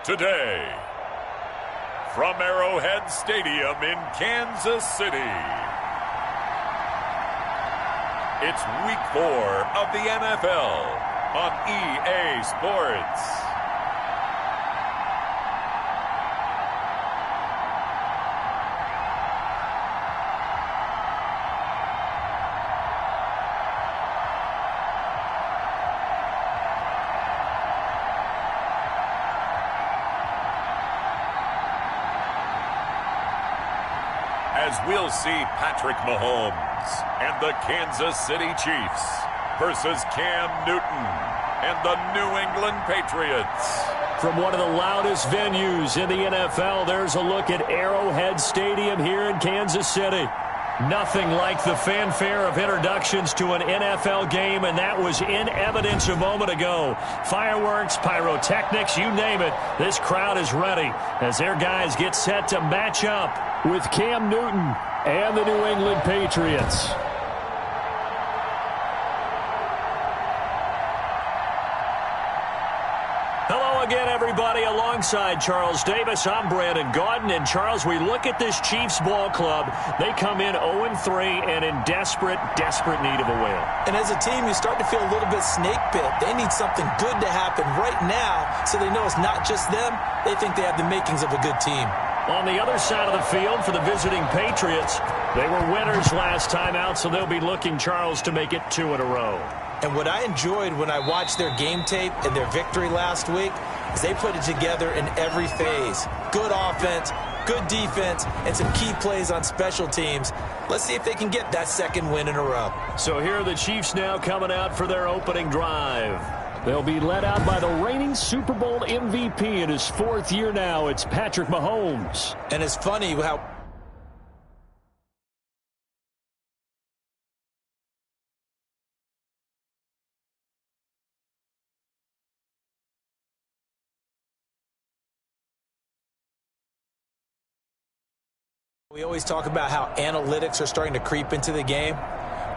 Today, from Arrowhead Stadium in Kansas City, it's Week 4 of the NFL on EA Sports. As we'll see Patrick Mahomes and the Kansas City Chiefs versus Cam Newton and the New England Patriots. From one of the loudest venues in the NFL, there's a look at Arrowhead Stadium here in Kansas City. Nothing like the fanfare of introductions to an NFL game, and that was in evidence a moment ago. Fireworks, pyrotechnics, you name it. This crowd is ready as their guys get set to match up with Cam Newton and the New England Patriots. Hello again, everybody. Alongside Charles Davis, I'm Brandon Gaudin. And, Charles, we look at this Chiefs ball club. They come in 0-3 and in desperate need of a win. And as a team, you start to feel a little bit snake pit. They need something good to happen right now so they know it's not just them. They think they have the makings of a good team. On the other side of the field for the visiting Patriots, they were winners last time out, so they'll be looking, Charles, to make it 2 in a row. And what I enjoyed when I watched their game tape and their victory last week is they put it together in every phase. Good offense, good defense, and some key plays on special teams. Let's see if they can get that second win in a row. So here are the Chiefs now coming out for their opening drive. They'll be led out by the reigning Super Bowl MVP in his 4th year now. It's Patrick Mahomes. And it's funny how we always talk about how analytics are starting to creep into the game.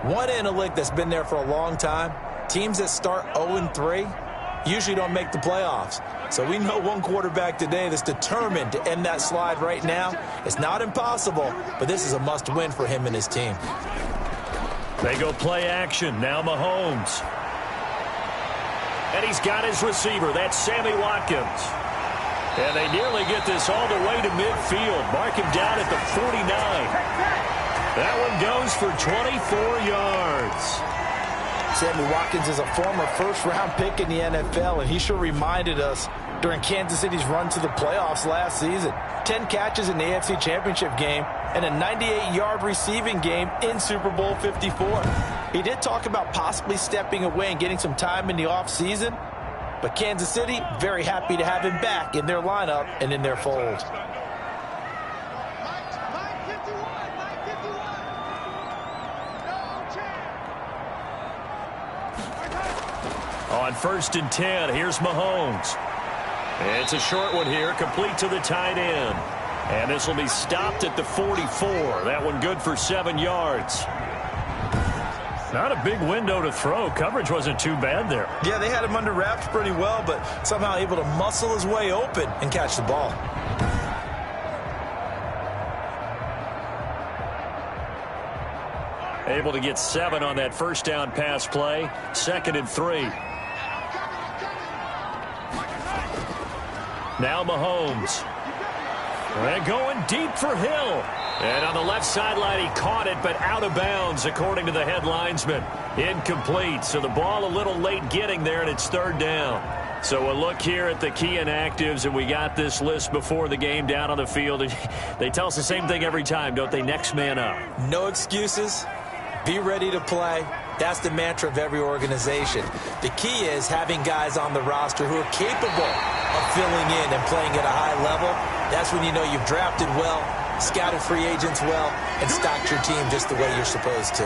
One analytic that's been there for a long time, teams that start 0-3 usually don't make the playoffs. So we know one quarterback today that's determined to end that slide right now. It's not impossible, but this is a must-win for him and his team. They go play action. Now Mahomes. And he's got his receiver. That's Sammy Watkins. And they nearly get this all the way to midfield. Mark him down at the 49. That one goes for 24 yards. Sammy Watkins is a former first-round pick in the NFL, and he sure reminded us during Kansas City's run to the playoffs last season. 10 catches in the AFC Championship game and a 98-yard receiving game in Super Bowl 54. He did talk about possibly stepping away and getting some time in the offseason, but Kansas City very happy to have him back in their lineup and in their fold. On 1st and 10, here's Mahomes. It's a short one here, complete to the tight end. And this will be stopped at the 44. That one good for 7 yards. Not a big window to throw. Coverage wasn't too bad there. Yeah, they had him under wraps pretty well, but somehow able to muscle his way open and catch the ball. Able to get 7 on that first down pass play. 2nd and 3. Now Mahomes. They're going deep for Hill. And on the left sideline, he caught it, but out of bounds, according to the head linesman. Incomplete. So the ball a little late getting there, and it's 3rd down. So a look here at the key inactives, and we got this list before the game down on the field. They tell us the same thing every time, don't they? Next man up. No excuses. Be ready to play. That's the mantra of every organization. The key is having guys on the roster who are capable of filling in and playing at a high level. That's when you know you've drafted well, scouted free agents well, and stocked your team just the way you're supposed to.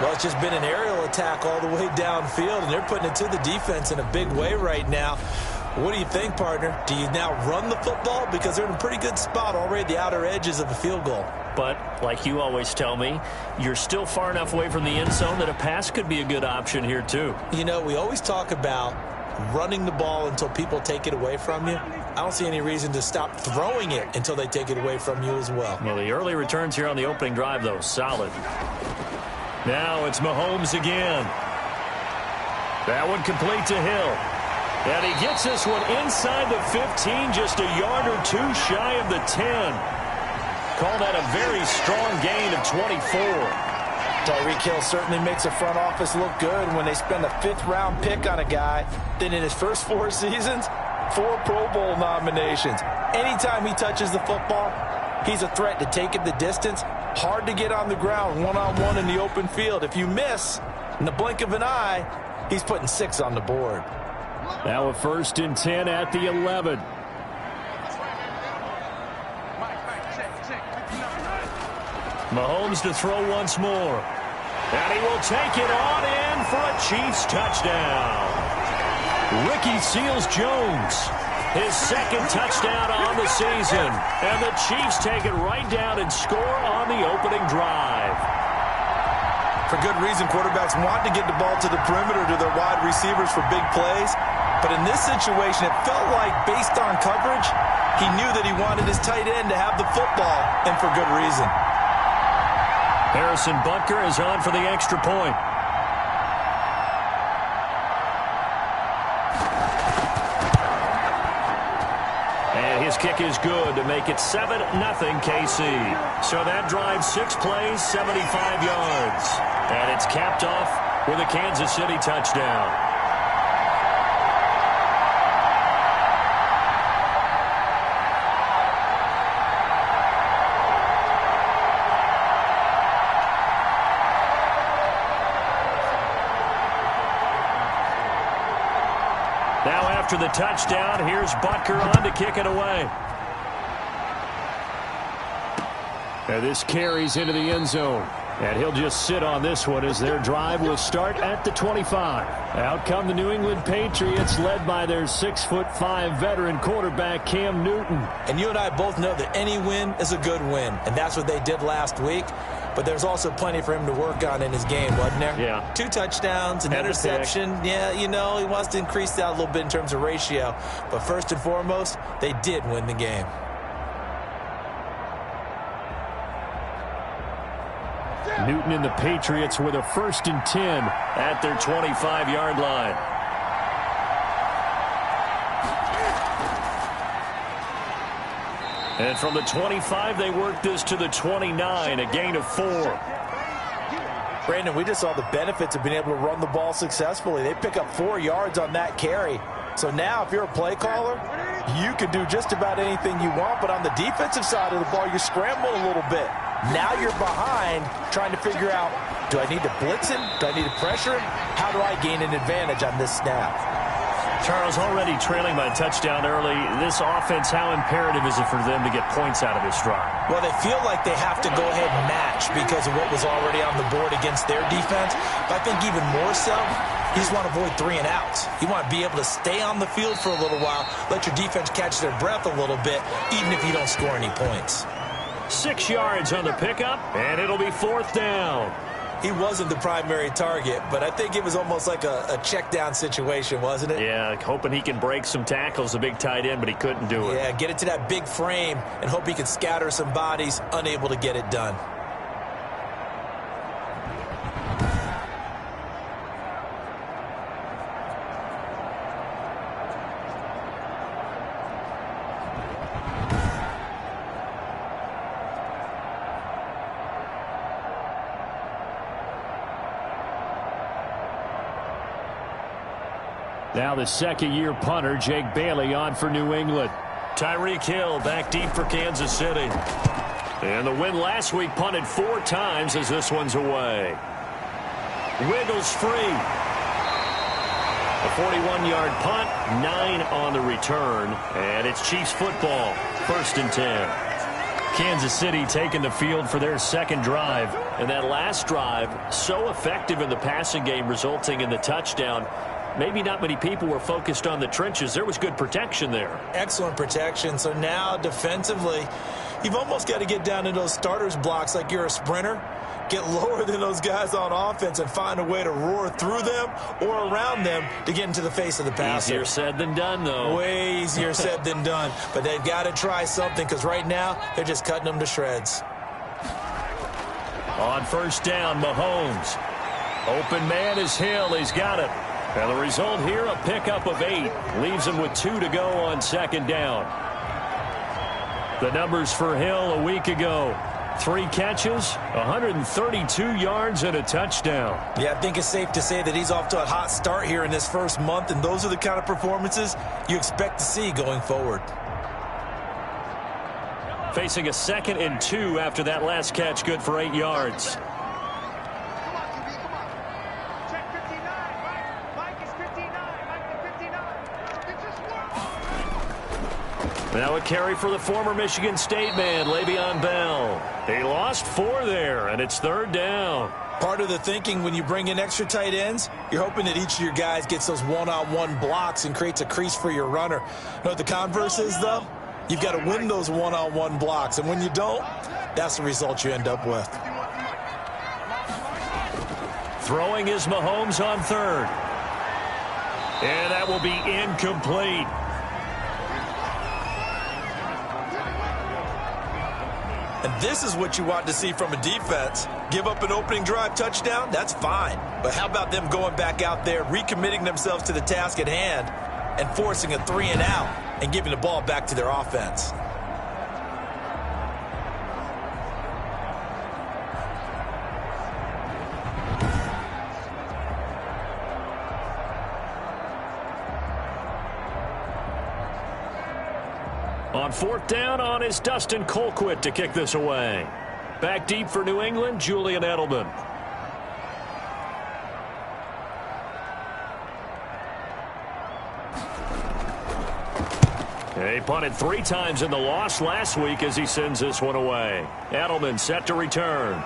Well, it's just been an aerial attack all the way downfield, and they're putting it to the defense in a big way right now. What do you think, partner? Do you now run the football? Because they're in a pretty good spot already at the outer edges of the field goal. But, like you always tell me, you're still far enough away from the end zone that a pass could be a good option here, too. You know, we always talk about running the ball until people take it away from you, I don't see any reason to stop throwing it until they take it away from you as well. Well, the early returns here on the opening drive, though, solid. Now it's Mahomes again. That one complete to Hill. And he gets this one inside the 15, just a yard or two shy of the 10. Call that a very strong gain of 24. Tyreek Hill certainly makes the front office look good when they spend a 5th-round pick on a guy. Then in his first 4 seasons, 4 Pro Bowl nominations. Anytime he touches the football, he's a threat to take it the distance. Hard to get on the ground one-on-one in the open field. If you miss, in the blink of an eye, he's putting 6 on the board. Now a 1st and 10 at the 11. Mahomes to throw once more. And he will take it on in for a Chiefs touchdown. Ricky Seals-Jones, his 2nd touchdown on the season. And the Chiefs take it right down and score on the opening drive. For good reason, quarterbacks want to get the ball to the perimeter to their wide receivers for big plays. But in this situation, it felt like, based on coverage, he knew that he wanted his tight end to have the football, and for good reason. Harrison Butker is on for the extra point. And his kick is good to make it 7-0 KC. So that drives 6 plays, 75 yards. And it's capped off with a Kansas City touchdown. Now after the touchdown, here's Butker on to kick it away. And this carries into the end zone. And he'll just sit on this one as their drive will start at the 25. Out come the New England Patriots, led by their 6'5" veteran quarterback, Cam Newton. And you and I both know that any win is a good win, and that's what they did last week. But there's also plenty for him to work on in his game, wasn't there? Yeah. 2 touchdowns, an interception. Yeah, you know, he wants to increase that a little bit in terms of ratio. But first and foremost, they did win the game. Newton and the Patriots with a 1st and 10 at their 25-yard line. And from the 25, they work this to the 29, a gain of 4. Brandon, we just saw the benefits of being able to run the ball successfully. They pick up 4 yards on that carry. So now if you're a play caller, you can do just about anything you want. But on the defensive side of the ball, you're scrambling a little bit. Now you're behind trying to figure out, do I need to blitz him? Do I need to pressure him? How do I gain an advantage on this snap? Charles, already trailing by a touchdown early. This offense, how imperative is it for them to get points out of this drive? Well, they feel like they have to go ahead and match because of what was already on the board against their defense. But I think even more so, you just want to avoid 3 and outs. You want to be able to stay on the field for a little while, let your defense catch their breath a little bit, even if you don't score any points. 6 yards on the pickup, and it'll be 4th down. He wasn't the primary target, but I think it was almost like a check down situation, wasn't it? Yeah, hoping he can break some tackles, a big tight end, but he couldn't do it. Yeah, get it to that big frame and hope he can scatter some bodies, unable to get it done. Now the 2nd-year punter, Jake Bailey, on for New England. Tyreek Hill back deep for Kansas City. And the win last week, punted 4 times as this one's away. Wiggles free. A 41-yard punt, 9 on the return. And it's Chiefs football, 1st and 10. Kansas City taking the field for their 2nd drive. And that last drive, so effective in the passing game, resulting in the touchdown. Maybe not many people were focused on the trenches. There was good protection there. Excellent protection. So now defensively, You've almost got to get down in those starters blocks like you're a sprinter. Get lower than those guys on offense and find a way to roar through them or around them to get into the face of the passer. Easier said than done, though. Way easier said than done. But they've got to try something because right now they're just cutting them to shreds. On first down, Mahomes. Open man is Hill. He's got it. And the result here, a pickup of 8. Leaves him with 2 to go on second down. The numbers for Hill a week ago. 3 catches, 132 yards, and a touchdown. Yeah, I think it's safe to say that he's off to a hot start here in this first month, and those are the kind of performances you expect to see going forward. Facing a 2nd and 2 after that last catch, good for 8 yards. Now a carry for the former Michigan State man, Le'Veon Bell. He lost 4 there, and it's 3rd down. Part of the thinking when you bring in extra tight ends, you're hoping that each of your guys gets those one-on-one blocks and creates a crease for your runner. You know what the converse is, though? You've got to win those one-on-one blocks, and when you don't, that's the result you end up with. Throwing is Mahomes on 3rd. And that will be incomplete. And this is what you want to see from a defense. Give up an opening drive touchdown, that's fine. But how about them going back out there, recommitting themselves to the task at hand, and forcing a 3 and out and giving the ball back to their offense? On 4th down, on is Dustin Colquitt to kick this away. Back deep for New England, Julian Edelman. He punted 3 times in the loss last week as he sends this one away. Edelman set to return.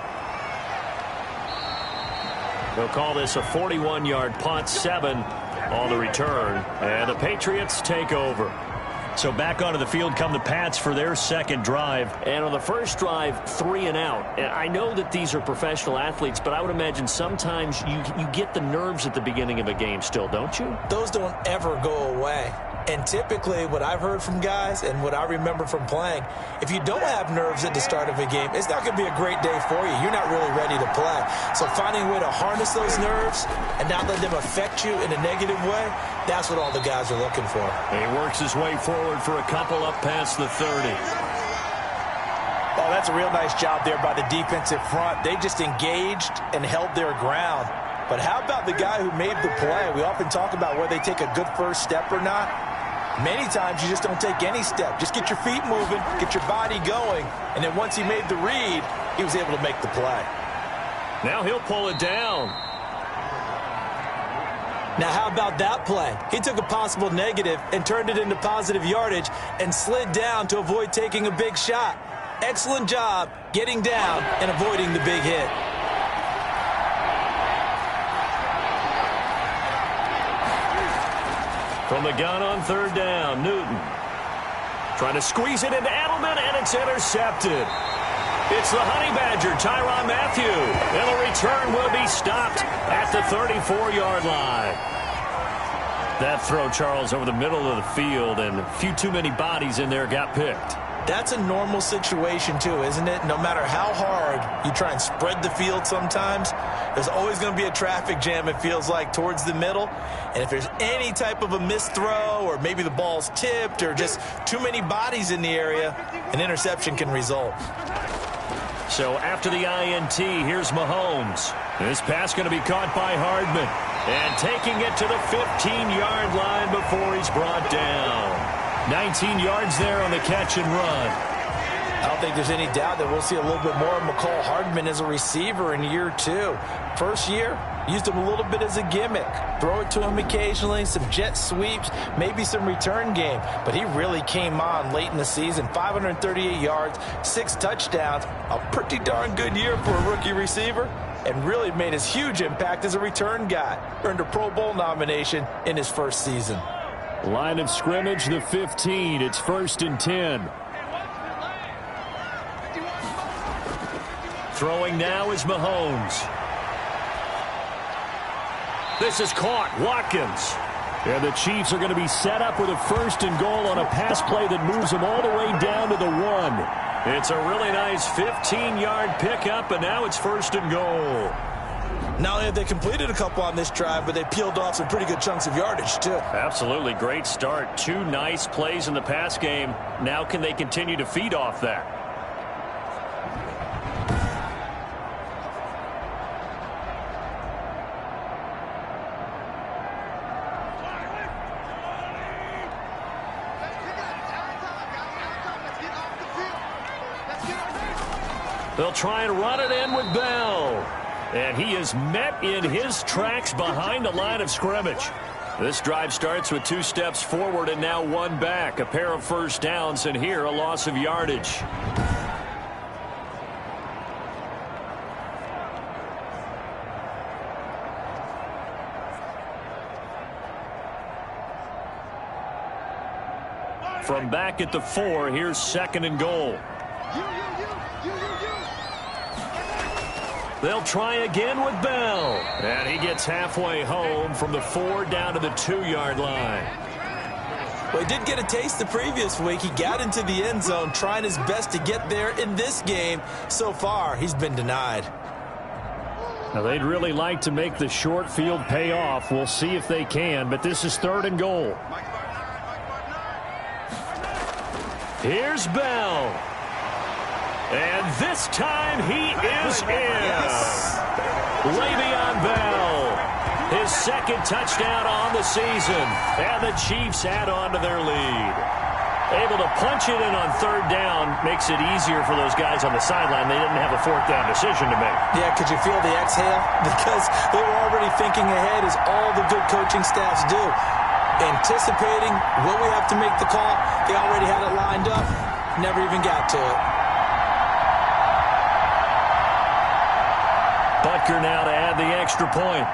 They'll call this a 41-yard punt, 7 on the return, and the Patriots take over. So back onto the field come the Pats for their 2nd drive. And on the first drive, 3 and out. And I know that these are professional athletes, but I would imagine sometimes you get the nerves at the beginning of a game still, don't you? Those don't ever go away. And typically what I've heard from guys and what I remember from playing, if you don't have nerves at the start of a game, it's not going to be a great day for you. You're not really ready to play. So finding a way to harness those nerves and not let them affect you in a negative way, that's what all the guys are looking for. He works his way forward for a couple up past the 30. Oh, that's a real nice job there by the defensive front. They just engaged and held their ground. But how about the guy who made the play? We often talk about whether they take a good first step or not. Many times you just don't take any step. Just get your feet moving, get your body going, and then once he made the read, he was able to make the play. Now he'll pull it down. Now how about that play? He took a possible negative and turned it into positive yardage and slid down to avoid taking a big shot. Excellent job getting down and avoiding the big hit. From the gun on 3rd down, Newton. Trying to squeeze it into Edelman, and it's intercepted. It's the Honey Badger, Tyrann Mathieu. And the return will be stopped at the 34-yard line. That throw, Charles, over the middle of the field, and a few too many bodies in there got picked. That's a normal situation, too, isn't it? No matter how hard you try and spread the field sometimes, there's always going to be a traffic jam, it feels like, towards the middle. And if there's any type of a missed throw or maybe the ball's tipped or just too many bodies in the area, an interception can result. So after the INT, here's Mahomes. This pass going to be caught by Hardman. And taking it to the 15-yard line before he's brought down. 19 yards there on the catch and run. I don't think there's any doubt that we'll see a little bit more of McCall Hardman as a receiver in year 2. First year, used him a little bit as a gimmick. Throw it to him occasionally, some jet sweeps, maybe some return game. But he really came on late in the season. 538 yards, 6 touchdowns. A pretty darn good year for a rookie receiver. And really made his huge impact as a return guy. Earned a Pro Bowl nomination in his first season. Line of scrimmage, the 15. It's 1st and 10. Throwing now is Mahomes. This is caught. Watkins. And the Chiefs are going to be set up with a 1st and goal on a pass play that moves them all the way down to the 1. It's a really nice 15-yard pickup, and now it's 1st and goal. Not only have they completed a couple on this drive, but they peeled off some pretty good chunks of yardage, too. Absolutely. Great start. 2 nice plays in the pass game. Now can they continue to feed off that? They'll try and run it in with Bell. And he is met in his tracks behind the line of scrimmage. This drive starts with 2 steps forward and now 1 back. A pair of first downs, and here a loss of yardage. From back at the 4, here's 2nd and goal. They'll try again with Bell. And he gets halfway home from the 4 down to the 2-yard line. Well, he did get a taste the previous week. He got into the end zone trying his best to get there in this game. So far, he's been denied. Now, they'd really like to make the short field pay off. We'll see if they can, but this is 3rd and goal. Here's Bell. And this time he is in. Yes. Le'Veon Bell, his 2nd touchdown on the season. And the Chiefs add on to their lead. Able to punch it in on 3rd down makes it easier for those guys on the sideline. They didn't have a 4th down decision to make. Yeah, could you feel the exhale? Because they were already thinking ahead, as all the good coaching staffs do. Anticipating, will we have to make the call? They already had it lined up. Never even got to it. Butker now to add the extra point.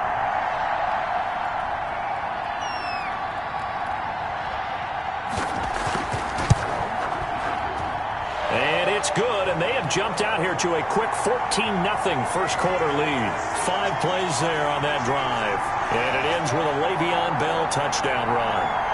And it's good, and they have jumped out here to a quick 14-0 first quarter lead. 5 plays there on that drive. And it ends with a Le'Veon Bell touchdown run.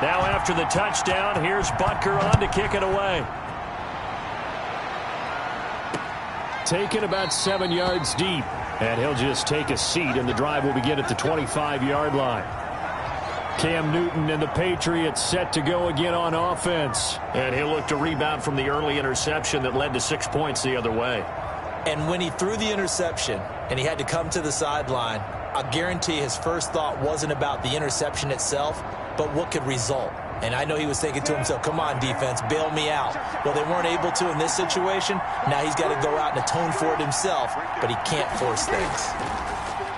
Now after the touchdown, here's Butker on to kick it away. Taken about 7 yards deep. And he'll just take a seat, and the drive will begin at the 25-yard line. Cam Newton and the Patriots set to go again on offense. And he'll look to rebound from the early interception that led to 6 points the other way. And when he threw the interception and he had to come to the sideline, I guarantee his first thought wasn't about the interception itself, but what could result. And I know he was thinking to himself, come on, defense, bail me out. Well, they weren't able to in this situation. Now he's got to go out and atone for it himself, but he can't force things.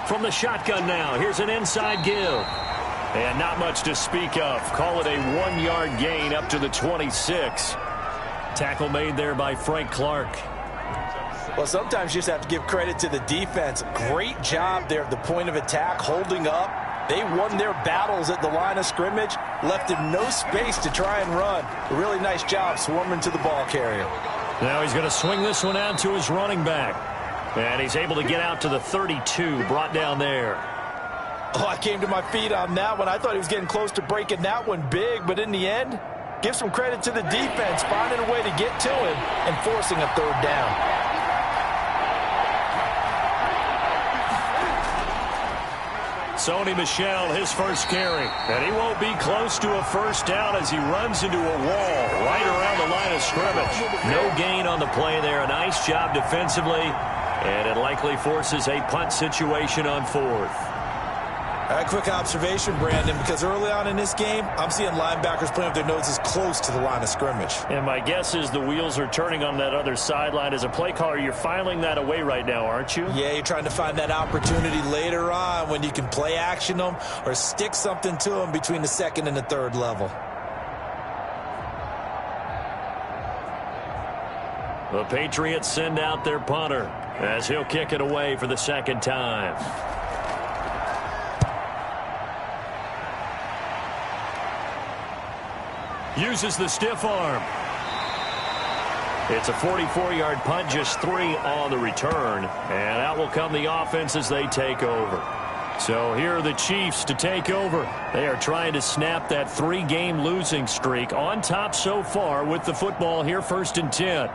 From the shotgun now, here's an inside give. And not much to speak of. Call it a 1-yard gain up to the 26. Tackle made there by Frank Clark. Well, sometimes you just have to give credit to the defense. Great job there at the point of attack, holding up. They won their battles at the line of scrimmage, left him no space to try and run. A really nice job swarming to the ball carrier. Now he's going to swing this one out to his running back. And he's able to get out to the 32, brought down there. Oh, I came to my feet on that one. I thought he was getting close to breaking that one big, but in the end, give some credit to the defense, finding a way to get to him and forcing a 3rd down. Sony Michel, his first carry. And he won't be close to a first down as he runs into a wall right around the line of scrimmage. No gain on the play there. A nice job defensively. And it likely forces a punt situation on 4th. A quick observation, Brandon, because early on in this game, I'm seeing linebackers playing with their noses close to the line of scrimmage. And my guess is the wheels are turning on that other sideline. As a play caller, you're filing that away right now, aren't you? Yeah, you're trying to find that opportunity later on when you can play action them or stick something to them between the 2nd and the 3rd level. The Patriots send out their punter as he'll kick it away for the second time. Uses the stiff arm. It's a 44-yard punt, just 3 on the return. And out will come the offense as they take over. So here are the Chiefs to take over. They are trying to snap that 3-game losing streak. On top so far with the football here, 1st and 10.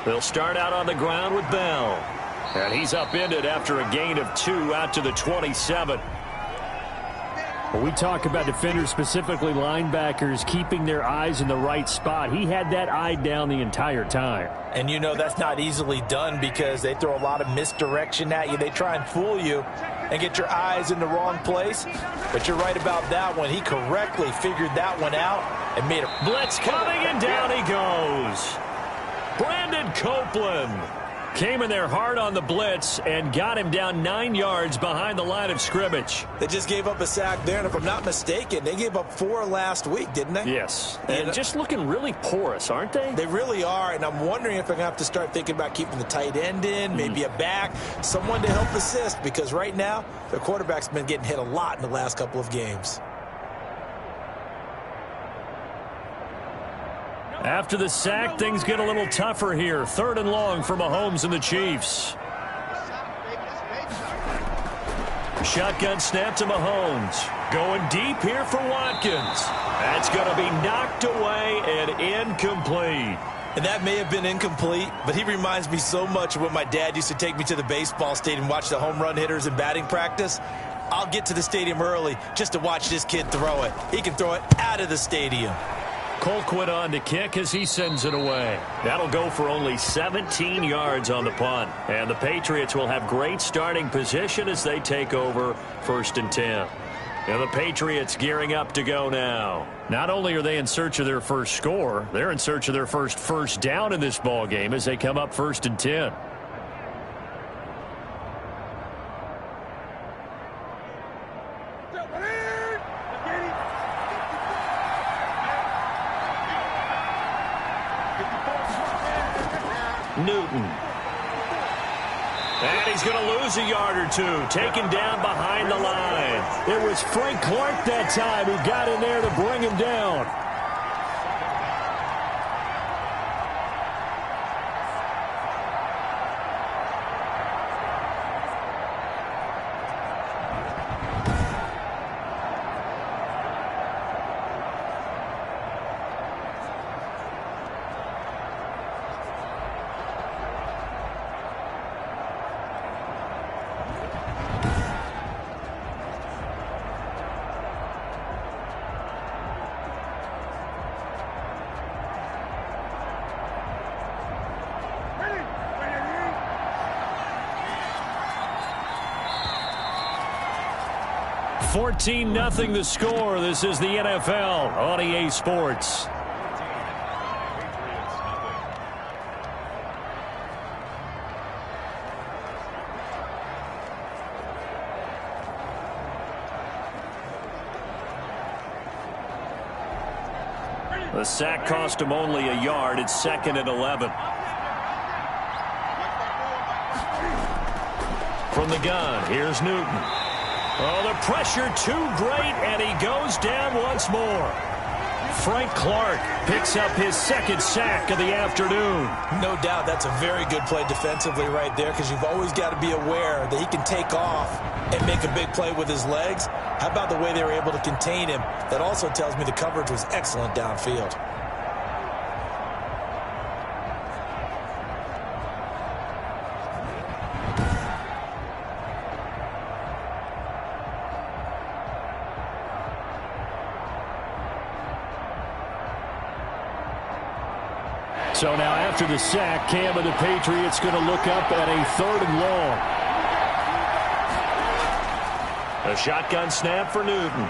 They'll start out on the ground with Bell. And he's upended after a gain of 2 out to the 27. When we talk about defenders, specifically linebackers, keeping their eyes in the right spot, he had that eye down the entire time. And you know that's not easily done because they throw a lot of misdirection at you. They try and fool you and get your eyes in the wrong place. But you're right about that one. He correctly figured that one out and made a blitz coming, and down he goes. Brandon Copeland came in there hard on the blitz and got him down 9 yards behind the line of scrimmage. They just gave up a sack there, and if I'm not mistaken, they gave up 4 last week, didn't they? Yes, and just looking really porous, aren't they? They really are, and I'm wondering if they're going to have to start thinking about keeping the tight end in, maybe a back, someone to help assist, because right now, their quarterback's been getting hit a lot in the last couple of games. After the sack, things get a little tougher here. 3rd and long for Mahomes and the Chiefs. Shotgun snap to Mahomes. Going deep here for Watkins. That's going to be knocked away and incomplete. And that may have been incomplete, but he reminds me so much of when my dad used to take me to the baseball stadium and watch the home run hitters in batting practice. I'll get to the stadium early just to watch this kid throw it. He can throw it out of the stadium. Colquitt on to kick as he sends it away. That'll go for only 17 yards on the punt. And the Patriots will have great starting position as they take over 1st and 10. And the Patriots gearing up to go now. Not only are they in search of their first score, they're in search of their first down in this ball game as they come up 1st and 10. Newton. And he's going to lose a yard or 2. Taken down behind the line. It was Frank Clark that time who got in there to bring him down. $14-0 the score. This is the NFL on EA Sports. The sack cost him only a yard. It's 2nd and 11. From the gun, here's Newton. Oh, the pressure too great, and he goes down once more. Frank Clark picks up his 2nd sack of the afternoon. No doubt that's a very good play defensively right there, because you've always got to be aware that he can take off and make a big play with his legs. How about the way they were able to contain him? That also tells me the coverage was excellent downfield. So now after the sack, Cam and the Patriots going to look up at a 3rd and long. A shotgun snap for Newton.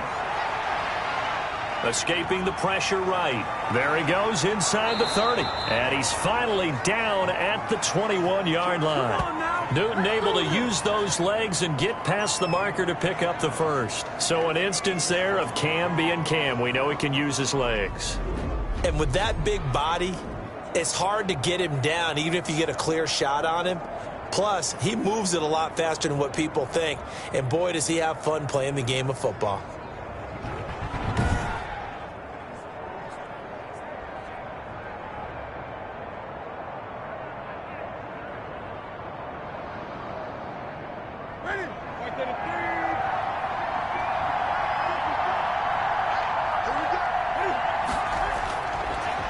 Escaping the pressure right. There he goes inside the 30. And he's finally down at the 21-yard line. Newton able to use those legs and get past the marker to pick up the first. So an instance there of Cam being Cam. We know he can use his legs. And with that big body, it's hard to get him down, even if you get a clear shot on him. Plus, he moves it a lot faster than what people think. And boy, does he have fun playing the game of football.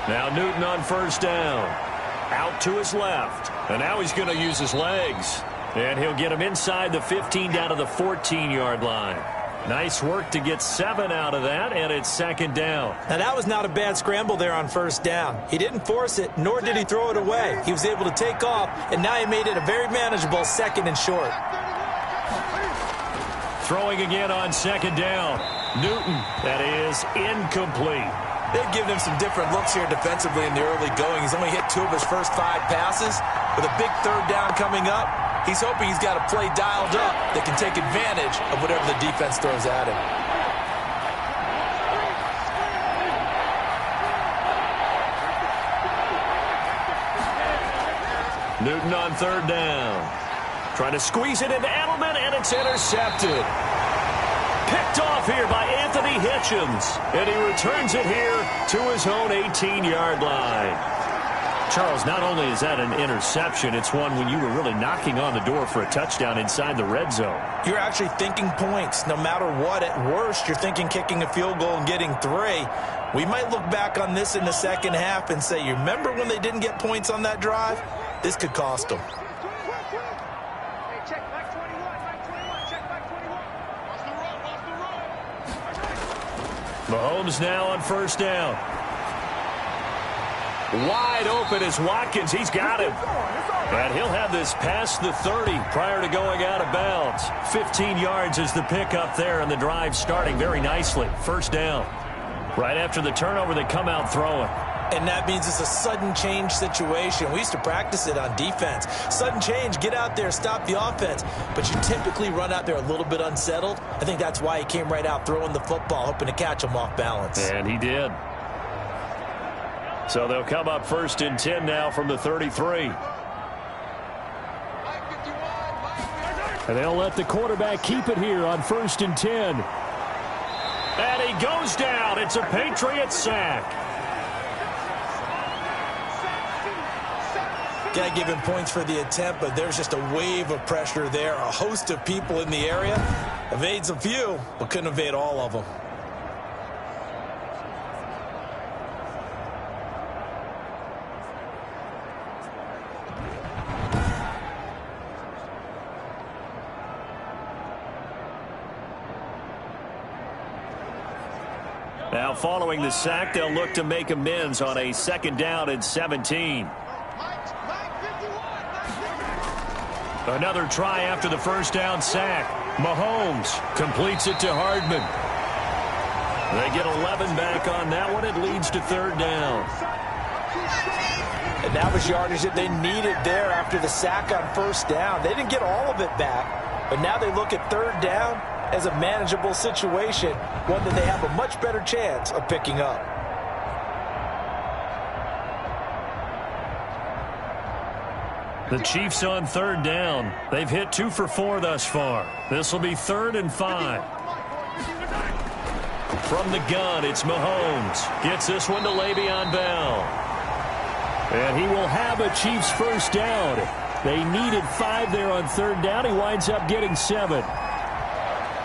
Now Newton on first down. Out to his left. And now he's going to use his legs. And he'll get him inside the 15 down to the 14-yard line. Nice work to get 7 out of that, and it's second down. Now that was not a bad scramble there on first down. He didn't force it, nor did he throw it away. He was able to take off, and now he made it a very manageable second and short. Throwing again on second down. Newton, that is incomplete. They've given him some different looks here defensively in the early going. He's only hit 2 of his first 5 passes. With a big third down coming up, he's hoping he's got a play dialed up that can take advantage of whatever the defense throws at him. Newton on third down. Trying to squeeze it into Edelman, and it's intercepted. Picked off here by Anthony Hitchens. And he returns it here to his own 18-yard line. Charles, not only is that an interception, it's one when you were really knocking on the door for a touchdown inside the red zone. You're actually thinking points. No matter what, at worst, you're thinking kicking a field goal and getting 3. We might look back on this in the second half and say, you remember when they didn't get points on that drive? This could cost them. Mahomes now on first down. Wide open is Watkins. He's got him. And he'll have this past the 30 prior to going out of bounds. 15 yards is the pickup there, and the drive starting very nicely. First down. Right after the turnover, they come out throwing. And that means it's a sudden change situation. We used to practice it on defense. Sudden change, get out there, stop the offense. But you typically run out there a little bit unsettled. I think that's why he came right out throwing the football, hoping to catch him off balance. And he did. So they'll come up first and 10 now from the 33. And they'll let the quarterback keep it here on first and 10. And he goes down. It's a Patriots sack. Got to give him points for the attempt, but there's just a wave of pressure there. A host of people in the area. Evades a few, but couldn't evade all of them. Now following the sack, they'll look to make amends on a second down and 17. Another try after the first down sack. Mahomes completes it to Hardman. They get 11 back on that one. It leads to third down. And that was yardage that they needed there after the sack on first down. They didn't get all of it back, but now they look at third down as a manageable situation, one that they have a much better chance of picking up. The Chiefs on third down. They've hit 2 for 4 thus far. This will be 3rd and 5. From the gun, it's Mahomes. Gets this one to Le'Veon Bell. And he will have a Chiefs first down. They needed 5 there on third down. He winds up getting 7.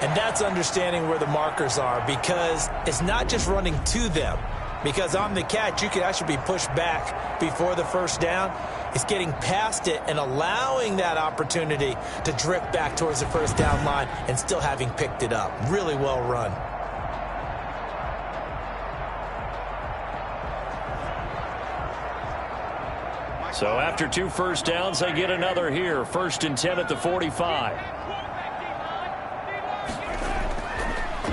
And that's understanding where the markers are, because it's not just running to them. Because on the catch, you could actually be pushed back before the first down. It's getting past it and allowing that opportunity to drift back towards the first down line and still having picked it up. Really well run. So after 2 first downs, they get another here. 1st and 10 at the 45.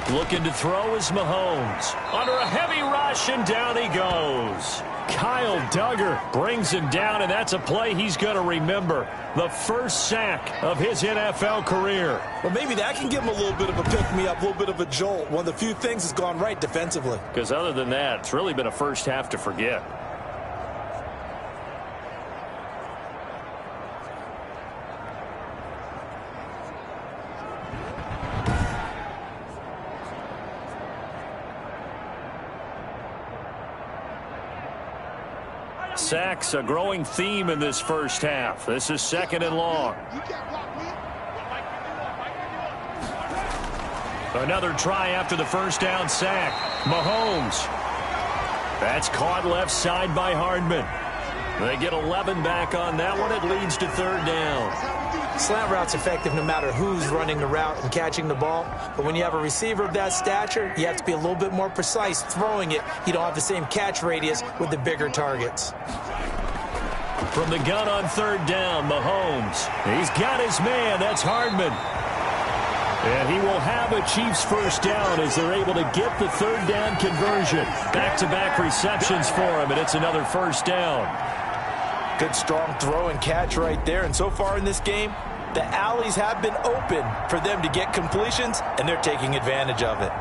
Looking to throw is Mahomes. Under a heavy rush, and down he goes. Kyle Duggar brings him down, and that's a play he's going to remember. The first sack of his NFL career. Well, maybe that can give him a little bit of a pick-me-up, a little bit of a jolt. One of the few things that's gone right defensively. Because other than that, it's really been a first half to forget. Sacks, a growing theme in this first half. This is 2nd and long. Another try after the first down sack. Mahomes. That's caught left side by Hardman. They get 11 back on that one. It leads to 3rd down. Slant route's effective no matter who's running the route and catching the ball. But when you have a receiver of that stature, you have to be a little bit more precise throwing it. You don't have the same catch radius with the bigger targets. From the gun on 3rd down, Mahomes. He's got his man. That's Hardman. And he will have a Chiefs first down as they're able to get the 3rd down conversion. Back-to-back receptions for him, and it's another first down. Good strong throw and catch right there. And so far in this game, the alleys have been open for them to get completions, and they're taking advantage of it.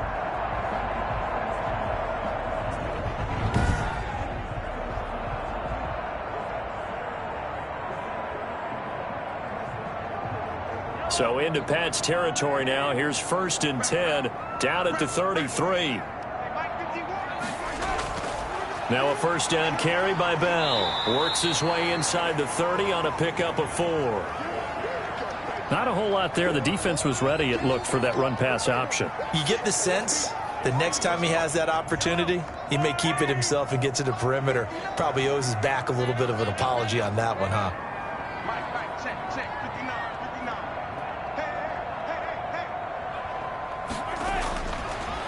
So into Pat's territory now. Here's 1st and 10, down at the 33. Now a first down carry by Bell. Works his way inside the 30 on a pickup of 4. Not a whole lot there. The defense was ready, it looked, for that run-pass option. You get the sense the next time he has that opportunity, he may keep it himself and get to the perimeter. Probably owes his back a little bit of an apology on that one, huh?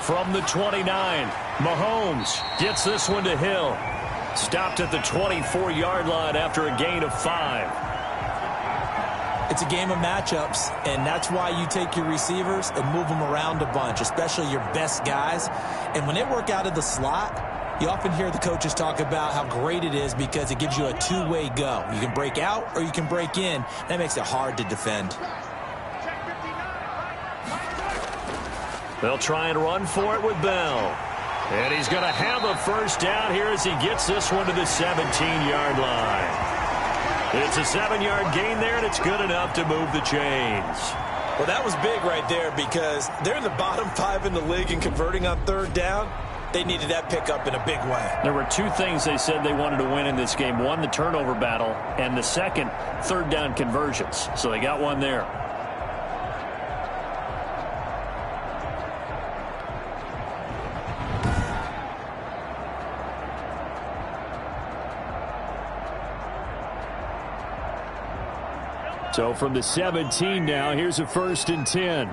From the 29, Mahomes gets this one to Hill. Stopped at the 24-yard line after a gain of 5. It's a game of matchups, and that's why you take your receivers and move them around a bunch, especially your best guys. And when they work out of the slot, you often hear the coaches talk about how great it is because it gives you a two-way go. You can break out or you can break in. That makes it hard to defend. They'll try and run for it with Bell. And he's going to have a first down here as he gets this one to the 17-yard line. It's a 7-yard gain there, and it's good enough to move the chains. Well, that was big right there because they're in the bottom 5 in the league in converting on 3rd down. They needed that pickup in a big way. There were 2 things they said they wanted to win in this game. One, the turnover battle, and the second, 3rd down conversions. So they got one there. So from the 17 now, here's a 1st and 10.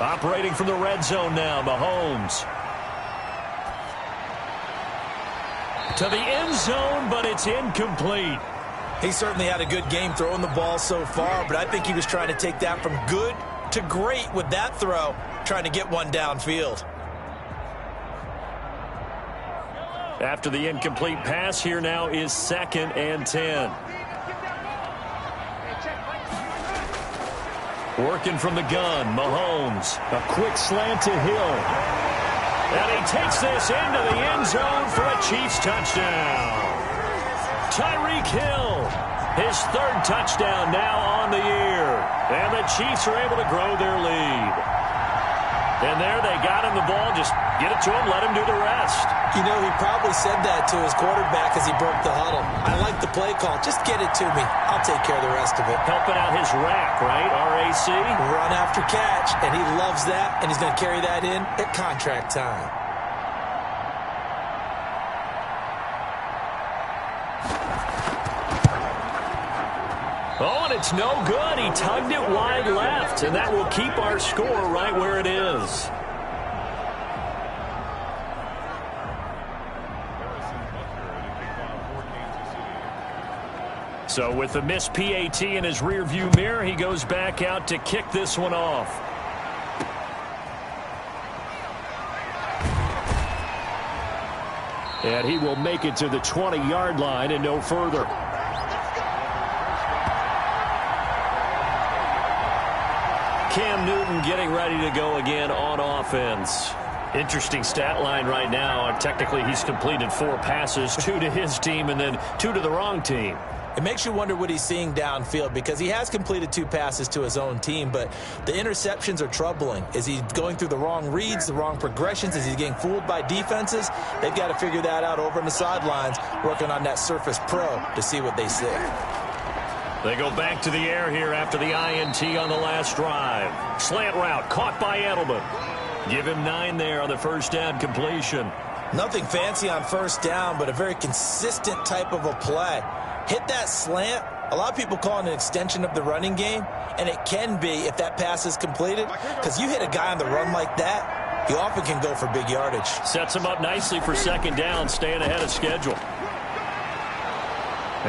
Operating from the red zone now, Mahomes. To the end zone, but it's incomplete. He certainly had a good game throwing the ball so far, but I think he was trying to take that from good to great with that throw, trying to get one downfield. After the incomplete pass, here now is 2nd and 10. Working from the gun, Mahomes. A quick slant to Hill. And he takes this into the end zone for a Chiefs touchdown. Tyreek Hill, his 3rd touchdown now on the year. And the Chiefs are able to grow their lead. And there they got him the ball. Just get it to him, let him do the rest. You know, he probably said that to his quarterback as he broke the huddle. I like the play call. Just get it to me. I'll take care of the rest of it. Helping out his rack, right? RAC. Run after catch, and he loves that, and he's going to carry that in at contract time. Oh, and it's no good. He tugged it wide left, and that will keep our score right where it is. So with the missed PAT in his rearview mirror, he goes back out to kick this one off. And he will make it to the 20-yard line and no further. Cam Newton getting ready to go again on offense. Interesting stat line right now. Technically, he's completed 4 passes, 2 to his team and then 2 to the wrong team. It makes you wonder what he's seeing downfield because he has completed 2 passes to his own team, but the interceptions are troubling. Is he going through the wrong reads, the wrong progressions? Is he getting fooled by defenses? They've got to figure that out over on the sidelines, working on that Surface Pro to see what they see. They go back to the air here after the INT on the last drive. Slant route caught by Edelman. Give him 9 there on the first down completion. Nothing fancy on first down, but a very consistent type of a play. Hit that slant. A lot of people call it an extension of the running game, and it can be if that pass is completed, because you hit a guy on the run like that, he often can go for big yardage. Sets him up nicely for second down, staying ahead of schedule.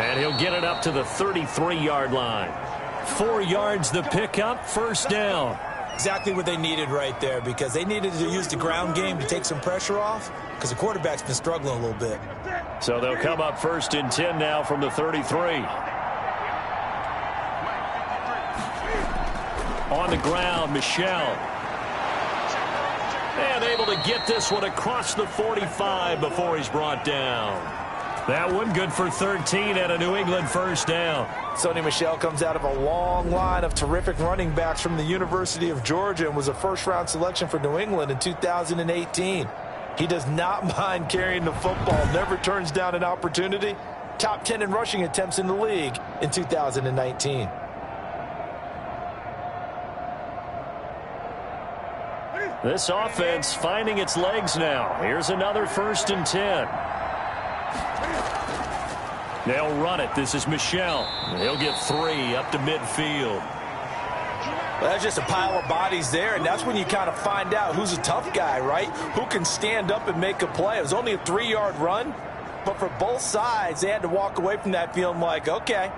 And he'll get it up to the 33-yard line. 4 yards the pickup, first down. Exactly what they needed right there, because they needed to use the ground game to take some pressure off, because the quarterback's been struggling a little bit. So they'll come up first and 10 now from the 33. On the ground, Michel. And able to get this one across the 45 before he's brought down. That one good for 13 at a New England first down. Sony Michel comes out of a long line of terrific running backs from the University of Georgia and was a first-round selection for New England in 2018. He does not mind carrying the football, never turns down an opportunity. Top 10 in rushing attempts in the league in 2019. This offense finding its legs now. Here's another first and 10. They'll run it. This is Michel. He'll get 3 up to midfield. Well, that's just a pile of bodies there, and that's when you kind of find out who's a tough guy, right? Who can stand up and make a play. It was only a 3-yard run, but for both sides, they had to walk away from that feeling like, okay,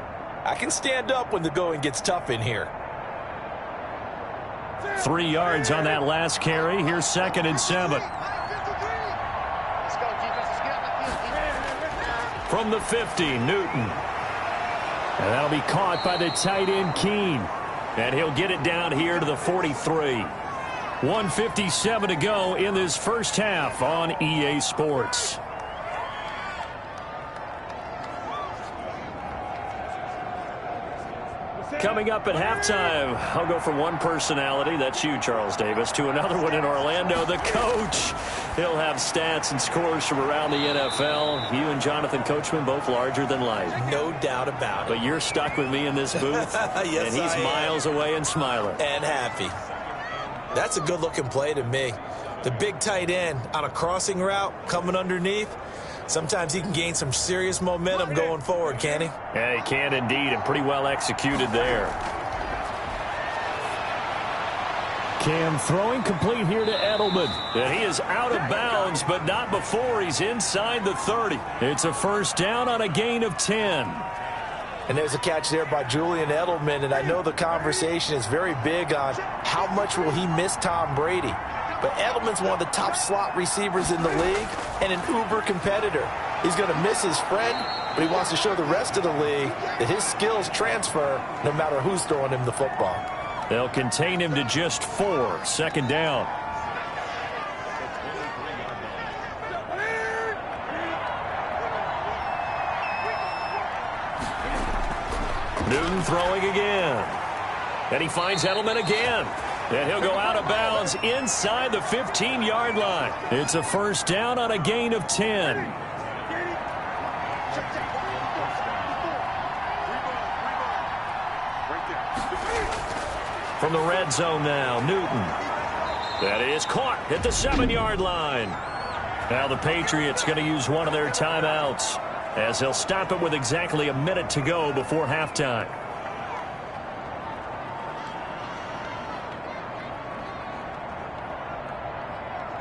I can stand up when the going gets tough in here. 3 yards on that last carry. Here's second and 7. From the 50, Newton. And that'll be caught by the tight end, Keene. And he'll get it down here to the 43. 1:57 to go in this first half on EA Sports. Coming up at halftime, I'll go from one personality, that's you, Charles Davis, to another one in Orlando, the coach. He'll have stats and scores from around the NFL. You and Jonathan Coachman, both larger than life. No doubt about it. But you're stuck with me in this booth, yes, and he's miles away and smiling. And happy. That's a good-looking play to me. The big tight end on a crossing route coming underneath. Sometimes he can gain some serious momentum going forward, can he? Yeah, he can indeed, and pretty well executed there. Cam throwing complete here to Edelman. And he is out of bounds, but not before he's inside the 30. It's a first down on a gain of 10. And there's a catch there by Julian Edelman, and I know the conversation is very big on how much will he miss Tom Brady. But Edelman's one of the top slot receivers in the league and an uber competitor. He's going to miss his friend, but he wants to show the rest of the league that his skills transfer no matter who's throwing him the football. They'll contain him to just 4. Second down. Newton throwing again. And he finds Edelman again. And he'll go out of bounds inside the 15-yard line. It's a first down on a gain of 10. From the red zone now, Newton. That is caught at the 7-yard line. Now the Patriots going to use one of their timeouts as they'll stop it with exactly a minute to go before halftime.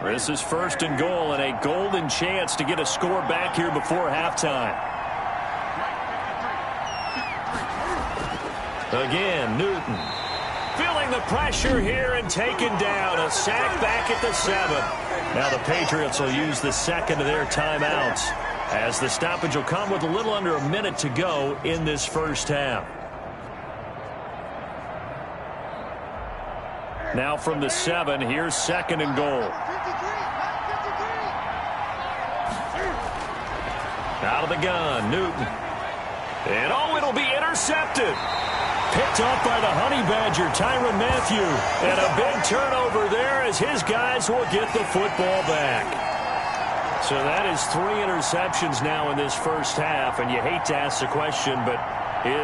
This is first and goal and a golden chance to get a score back here before halftime. Again, Newton. Feeling the pressure here and taken down. A sack back at the 7. Now the Patriots will use the second of their timeouts, as the stoppage will come with a little under a minute to go in this first half. Now from the 7, here's 2nd and goal. Out of the gun, Newton. And it'll be intercepted. Picked off by the Honey Badger, Tyrann Mathieu. And a big turnover there as his guys will get the football back. So that is 3 interceptions now in this first half. And you hate to ask the question, but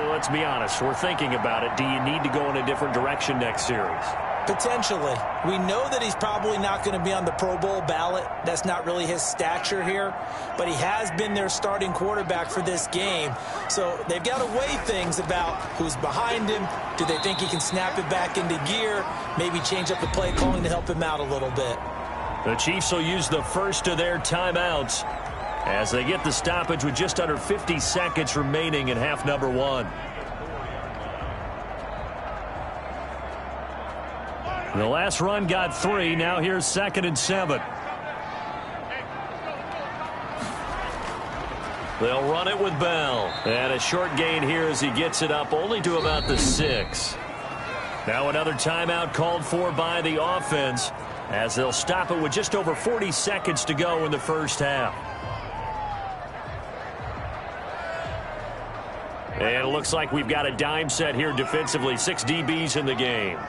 let's be honest. We're thinking about it. Do you need to go in a different direction next series? Potentially. We know that he's probably not going to be on the Pro Bowl ballot. That's not really his stature here. But he has been their starting quarterback for this game. So they've got to weigh things about who's behind him. Do they think he can snap it back into gear? Maybe change up the play calling to help him out a little bit. The Chiefs will use the first of their timeouts as they get the stoppage with just under 50 seconds remaining in half number 1. The last run got 3. Now here's 2nd and 7. They'll run it with Bell. And a short gain here as he gets it up only to about the 6. Now another timeout called for by the offense as they'll stop it with just over 40 seconds to go in the first half. And it looks like we've got a dime set here defensively. 6 DBs in the game.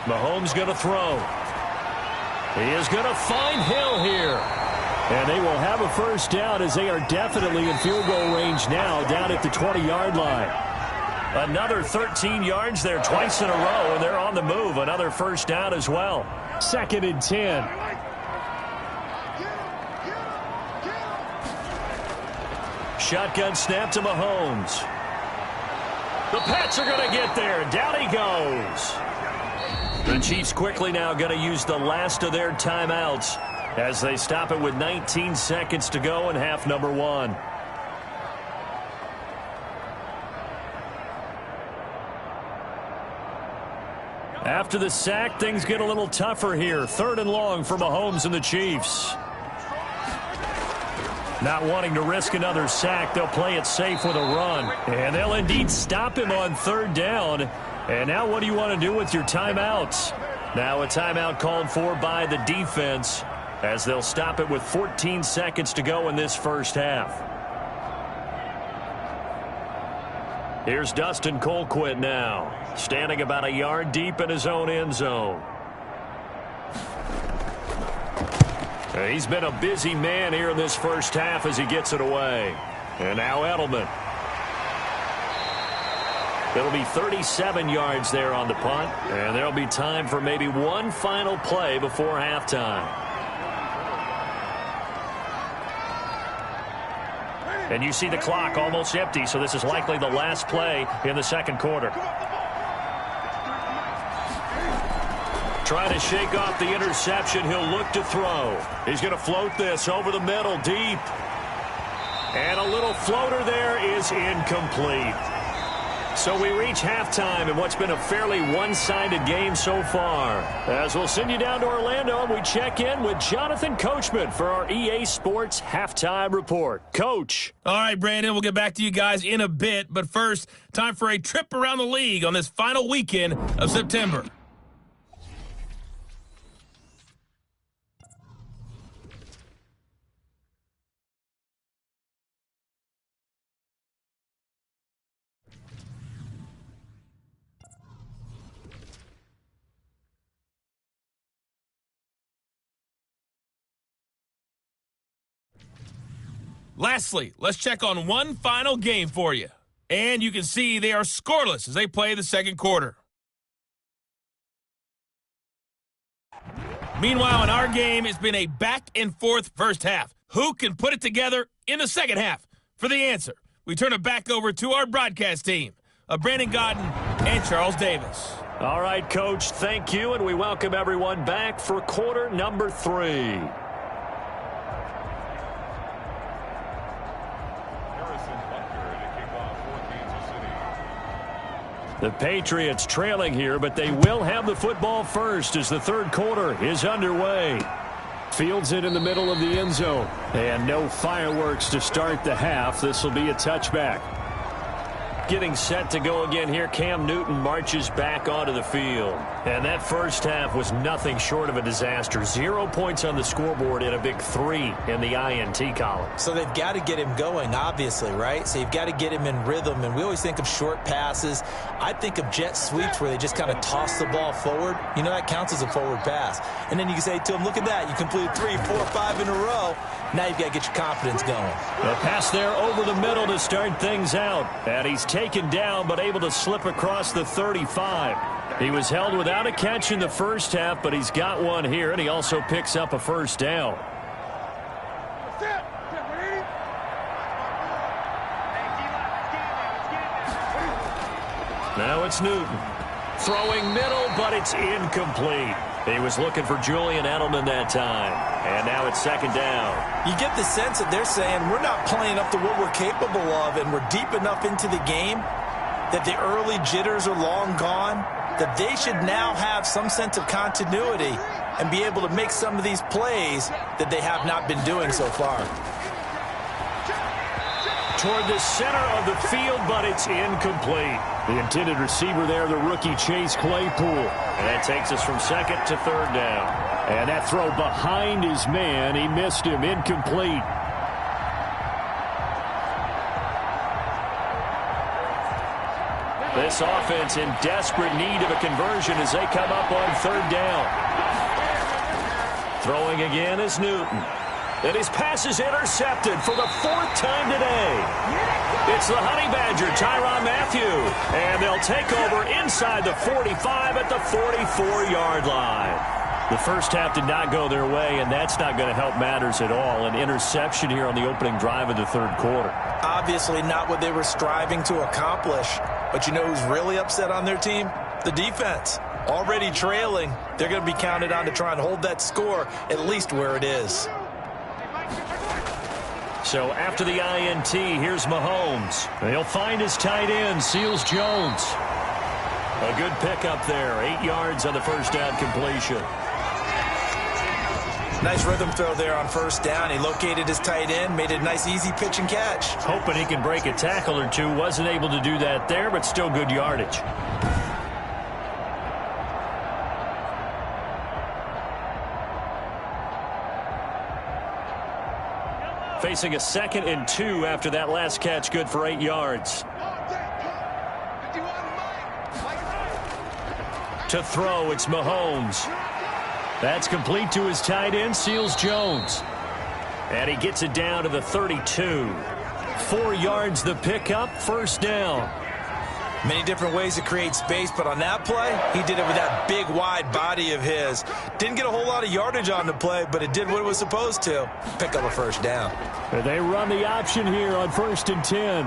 Mahomes going to throw. He is going to find Hill here. And they will have a first down as they are definitely in field goal range now down at the 20-yard line. Another 13 yards there twice in a row, and they're on the move. Another first down as well. 2nd and 10. Shotgun snap to Mahomes. The Pats are going to get there. Down he goes. The Chiefs quickly now going to use the last of their timeouts as they stop it with 19 seconds to go in half number 1. After the sack, things get a little tougher here. 3rd and long for Mahomes and the Chiefs. Not wanting to risk another sack, they'll play it safe with a run. And they'll indeed stop him on 3rd down. And now what do you want to do with your timeouts? Now a timeout called for by the defense as they'll stop it with 14 seconds to go in this first half. Here's Dustin Colquitt now, standing about a yard deep in his own end zone. He's been a busy man here in this first half as he gets it away. And now Edelman. It'll be 37 yards there on the punt, and there'll be time for maybe one final play before halftime. And you see the clock almost empty, so this is likely the last play in the second quarter. Trying to shake off the interception, he'll look to throw. He's going to float this over the middle, deep. And a little floater there is incomplete. So we reach halftime in what's been a fairly one-sided game so far. As we'll send you down to Orlando, and we check in with Jonathan Coachman for our EA Sports Halftime Report. Coach. All right, Brandon, we'll get back to you guys in a bit. But first, time for a trip around the league on this final weekend of September. Lastly, let's check on one final game for you. And you can see they are scoreless as they play the second quarter. Meanwhile, in our game, it's been a back-and-forth first half. Who can put it together in the second half? For the answer, we turn it back over to our broadcast team of Brandon Godden and Charles Davis. All right, Coach, thank you, and we welcome everyone back for quarter number 3. The Patriots trailing here, but they will have the football first as the third quarter is underway. Fields it in the middle of the end zone. And no fireworks to start the half. This will be a touchback. Getting set to go again here, Cam Newton marches back onto the field. And that first half was nothing short of a disaster. 0 points on the scoreboard and a big 3 in the INT column. So they've got to get him going, obviously, right? So you've got to get him in rhythm. And we always think of short passes. I think of jet sweeps where they just kind of toss the ball forward. You know, that counts as a forward pass. And then you can say to him, look at that. You completed 3, 4, 5 in a row. Now you've got to get your confidence going. A pass there over the middle to start things out. And he's taken down but able to slip across the 35. He was held without a catch in the first half, but he's got one here, and he also picks up a first down. Now it's Newton. Throwing middle, but it's incomplete. He was looking for Julian Edelman that time. And now it's second down. You get the sense that they're saying we're not playing up to what we're capable of, and we're deep enough into the game that the early jitters are long gone, that they should now have some sense of continuity and be able to make some of these plays that they have not been doing so far. Toward the center of the field, but it's incomplete. The intended receiver there, the rookie Chase Claypool. And that takes us from second to third down. And that throw behind his man, he missed him, incomplete. This offense in desperate need of a conversion as they come up on third down. Throwing again is Newton. And his pass is intercepted for the 4th time today. It's the Honey Badger, Tyrann Mathieu. And they'll take over inside the 45 at the 44-yard line. The first half did not go their way, and that's not going to help matters at all. An interception here on the opening drive of the third quarter. Obviously not what they were striving to accomplish. But you know who's really upset on their team? The defense. Already trailing, they're going to be counted on to try and hold that score at least where it is. So after the INT, here's Mahomes. He'll find his tight end, Seals Jones. A good pickup there, 8 yards on the first down completion. Nice rhythm throw there on first down. He located his tight end, made a nice easy pitch and catch. Hoping he can break a tackle or two. Wasn't able to do that there, but still good yardage. Facing a 2nd and 2 after that last catch, good for 8 yards. To throw, it's Mahomes. That's complete to his tight end, Seals Jones. And he gets it down to the 32. 4 yards the pickup, first down. Many different ways to create space, but on that play, he did it with that big, wide body of his. Didn't get a whole lot of yardage on the play, but it did what it was supposed to. Pick up a first down. They run the option here on 1st and 10.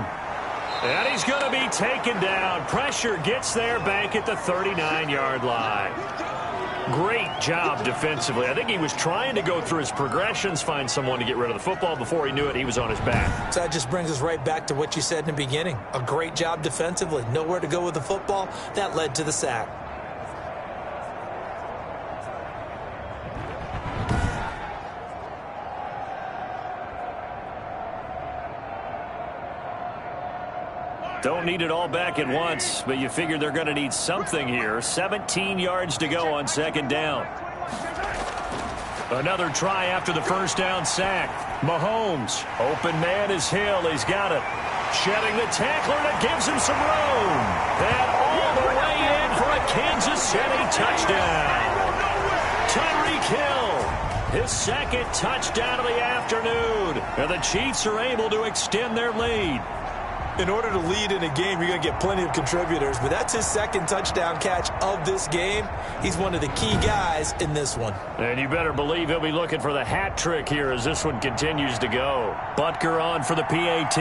And he's going to be taken down. Pressure gets there back at the 39-yard line. Great job defensively. I think he was trying to go through his progressions, find someone to get rid of the football. Before he knew it, he was on his back. So that just brings us right back to what you said in the beginning. A great job defensively. Nowhere to go with the football. That led to the sack. Don't need it all back at once, but you figure they're going to need something here. 17 yards to go on second down. Another try after the first down sack. Mahomes, open man is Hill. He's got it. Shedding the tackler, and it gives him some room. And all the way in for a Kansas City touchdown. Tyreek Hill, his 2nd touchdown of the afternoon. And the Chiefs are able to extend their lead. In order to lead in a game, you're going to get plenty of contributors, but that's his 2nd touchdown catch of this game. He's one of the key guys in this one. And you better believe he'll be looking for the hat trick here as this one continues to go. Butker on for the PAT.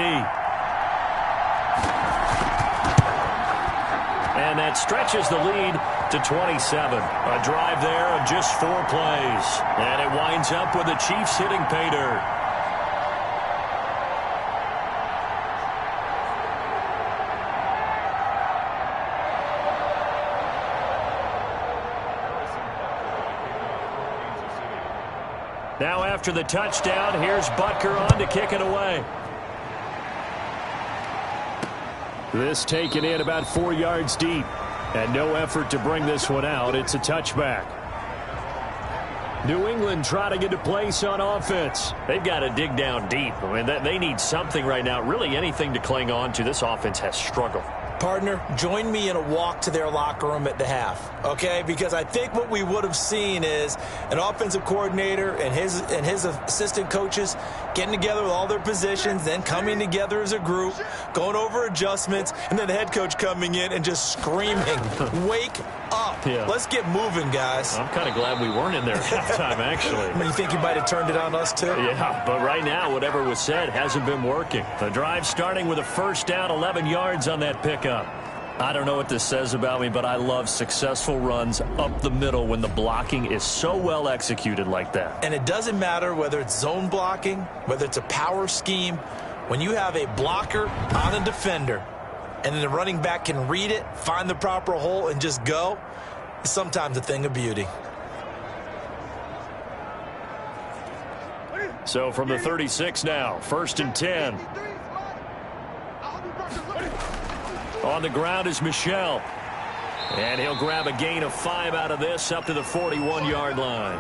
And that stretches the lead to 27. A drive there of just 4 plays. And it winds up with the Chiefs hitting pay dirt. Now after the touchdown, here's Butker on to kick it away. This taken in about 4 yards deep. And no effort to bring this one out. It's a touchback. New England trying to get to place on offense. They've got to dig down deep. I mean, they need something right now, really anything to cling on to. This offense has struggled. Partner, join me in a walk to their locker room at the half, okay? Because I think what we would have seen is an offensive coordinator and his assistant coaches getting together with all their positions, then coming together as a group, going over adjustments, and then the head coach coming in and just screaming, wake up. Yeah. Let's get moving, guys. I'm kind of glad we weren't in there at halftime, actually. I mean, you think you might have turned it on us, too? Yeah, but right now, whatever was said hasn't been working. The drive starting with a first down, 11 yards on that pickup. I don't know what this says about me, but I love successful runs up the middle when the blocking is so well executed like that. And it doesn't matter whether it's zone blocking, whether it's a power scheme. When you have a blocker on a defender and then the running back can read it, find the proper hole, and just go, it's sometimes a thing of beauty. So from the 36 now, 1st and 10. On the ground is Michel. And he'll grab a gain of 5 out of this up to the 41-yard line.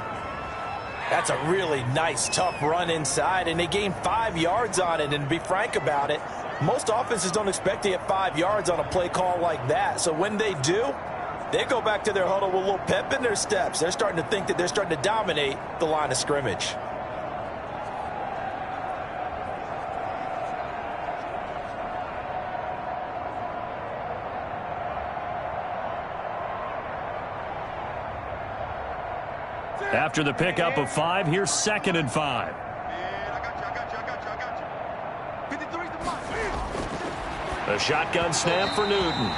That's a really nice, tough run inside, and they gained 5 yards on it. And to be frank about it, most offenses don't expect to get 5 yards on a play call like that. So when they do, they go back to their huddle with a little pep in their steps. They're starting to think that they're starting to dominate the line of scrimmage. After the pickup of 5, here's 2nd and 5. A shotgun snap for Newton.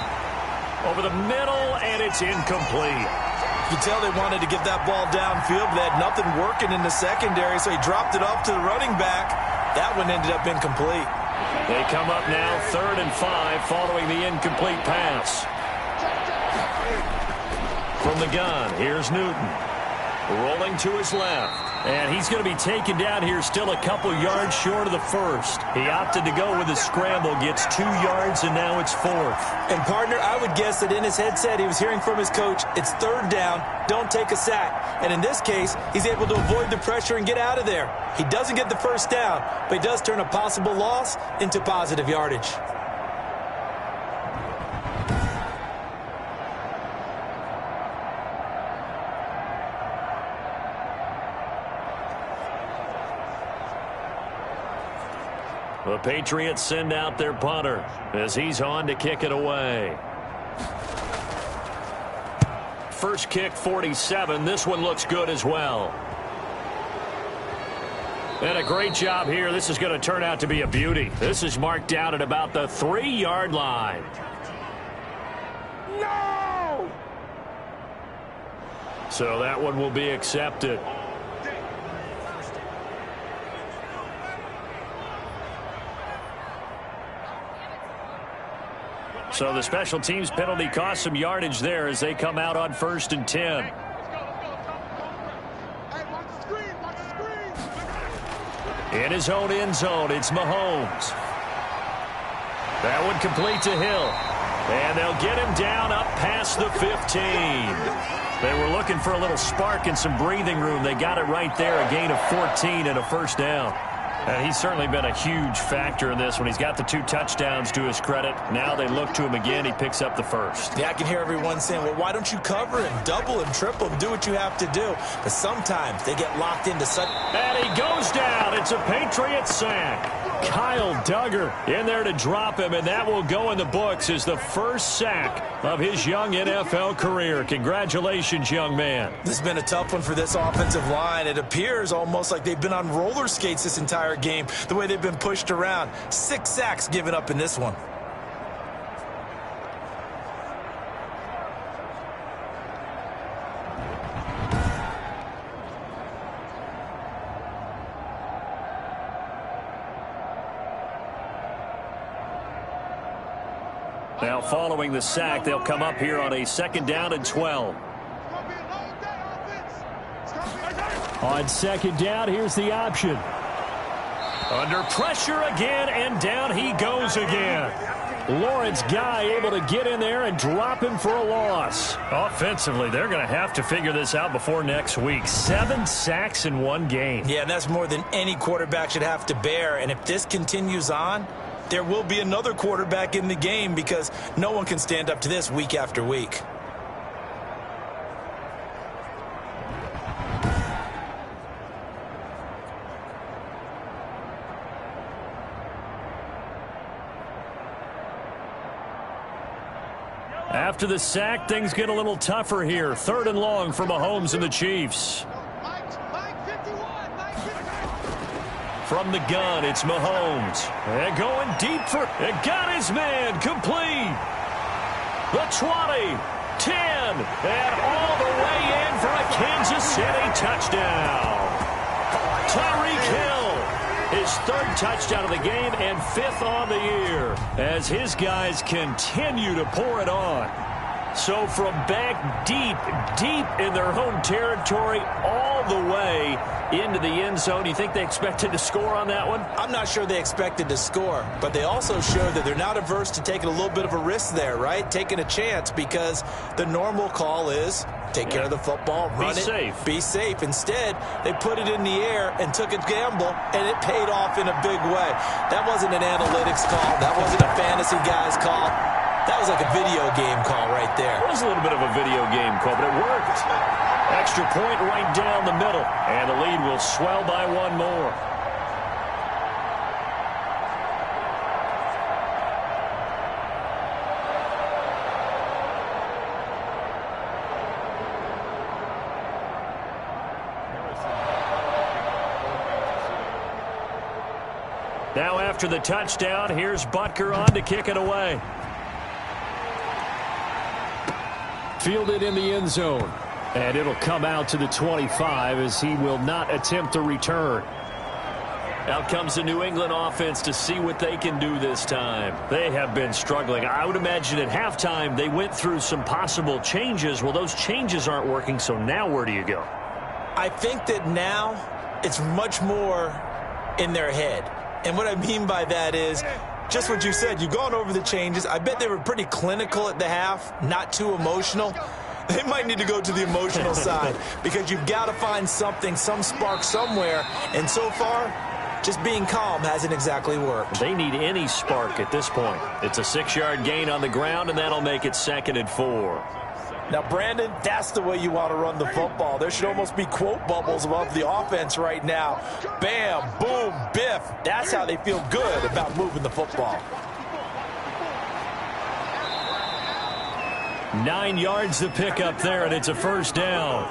Over the middle, and it's incomplete. You can tell they wanted to get that ball downfield, but they had nothing working in the secondary, so he dropped it off to the running back. That one ended up incomplete. They come up now 3rd and 5 following the incomplete pass. From the gun, here's Newton. Rolling to his left. And he's going to be taken down here still a couple yards short of the first. He opted to go with a scramble, gets 2 yards, and now it's 4th. And, partner, I would guess that in his headset he was hearing from his coach, it's 3rd down, don't take a sack. And in this case, he's able to avoid the pressure and get out of there. He doesn't get the first down, but he does turn a possible loss into positive yardage. The Patriots send out their punter as he's on to kick it away. First kick, 47. This one looks good as well. And a great job here. This is going to turn out to be a beauty. This is marked down at about the 3-yard line. No! So that one will be accepted. So the special teams penalty cost some yardage there as they come out on 1st and 10. In his own end zone, it's Mahomes. That one complete to Hill. And they'll get him down up past the 15. They were looking for a little spark and some breathing room. They got it right there, a gain of 14 and a first down. And he's certainly been a huge factor in this one. He's got the 2 touchdowns to his credit. Now they look to him again. He picks up the first. Yeah, I can hear everyone saying, well, why don't you cover him, double him, triple him, do what you have to do. But sometimes they get locked into such... And he goes down. It's a Patriots sack. Kyle Duggar in there to drop him, and that will go in the books as the first sack of his young NFL career. Congratulations, young man. This has been a tough one for this offensive line. It appears almost like they've been on roller skates this entire game, the way they've been pushed around. 6 sacks given up in this one. Now following the sack, they'll come up here on a 2nd down and 12. On second down, here's the option. Under pressure again, and down he goes again. Lawrence Guy able to get in there and drop him for a loss. Offensively, they're going to have to figure this out before next week. 7 sacks in one game. Yeah, and that's more than any quarterback should have to bear. And if this continues on, there will be another quarterback in the game because no one can stand up to this week after week. After the sack, things get a little tougher here. 3rd and long for Mahomes and the Chiefs. From the gun, it's Mahomes. And going deep for it. Got his man complete. The 20, 10, and all the way in for a Kansas City touchdown. Tyreek Hill, his 3rd touchdown of the game and 5th on the year as his guys continue to pour it on. So from back deep in their home territory all the way into the end zone, you think they expected to score on that one? I'm not sure they expected to score, but they also showed that they're not averse to taking a little bit of a risk there, right? Taking a chance because the normal call is take care of the football, run it, be safe. Instead, they put it in the air and took a gamble, and it paid off in a big way. That wasn't an analytics call. That wasn't a fantasy guy's call. That was like a video game call right there. It was a little bit of a video game call, but it worked. Extra point right down the middle, and the lead will swell by 1 more. Now after the touchdown, here's Butker on to kick it away. Fielded in the end zone. And it'll come out to the 25 as he will not attempt to return. Out comes the New England offense to see what they can do this time. They have been struggling. I would imagine at halftime they went through some possible changes. Well, those changes aren't working, so now where do you go? I think that now it's much more in their head. And what I mean by that is just what you said. You've gone over the changes. I bet they were pretty clinical at the half, not too emotional. They might need to go to the emotional side because you've got to find something, some spark somewhere. And so far, just being calm hasn't exactly worked. They need any spark at this point. It's a 6-yard gain on the ground, and that'll make it 2nd and 4. Now, Brandon, that's the way you want to run the football. There should almost be quote bubbles above the offense right now. Bam, boom, biff. That's how they feel good about moving the football. 9 yards to pick up there, and it's a 1st down.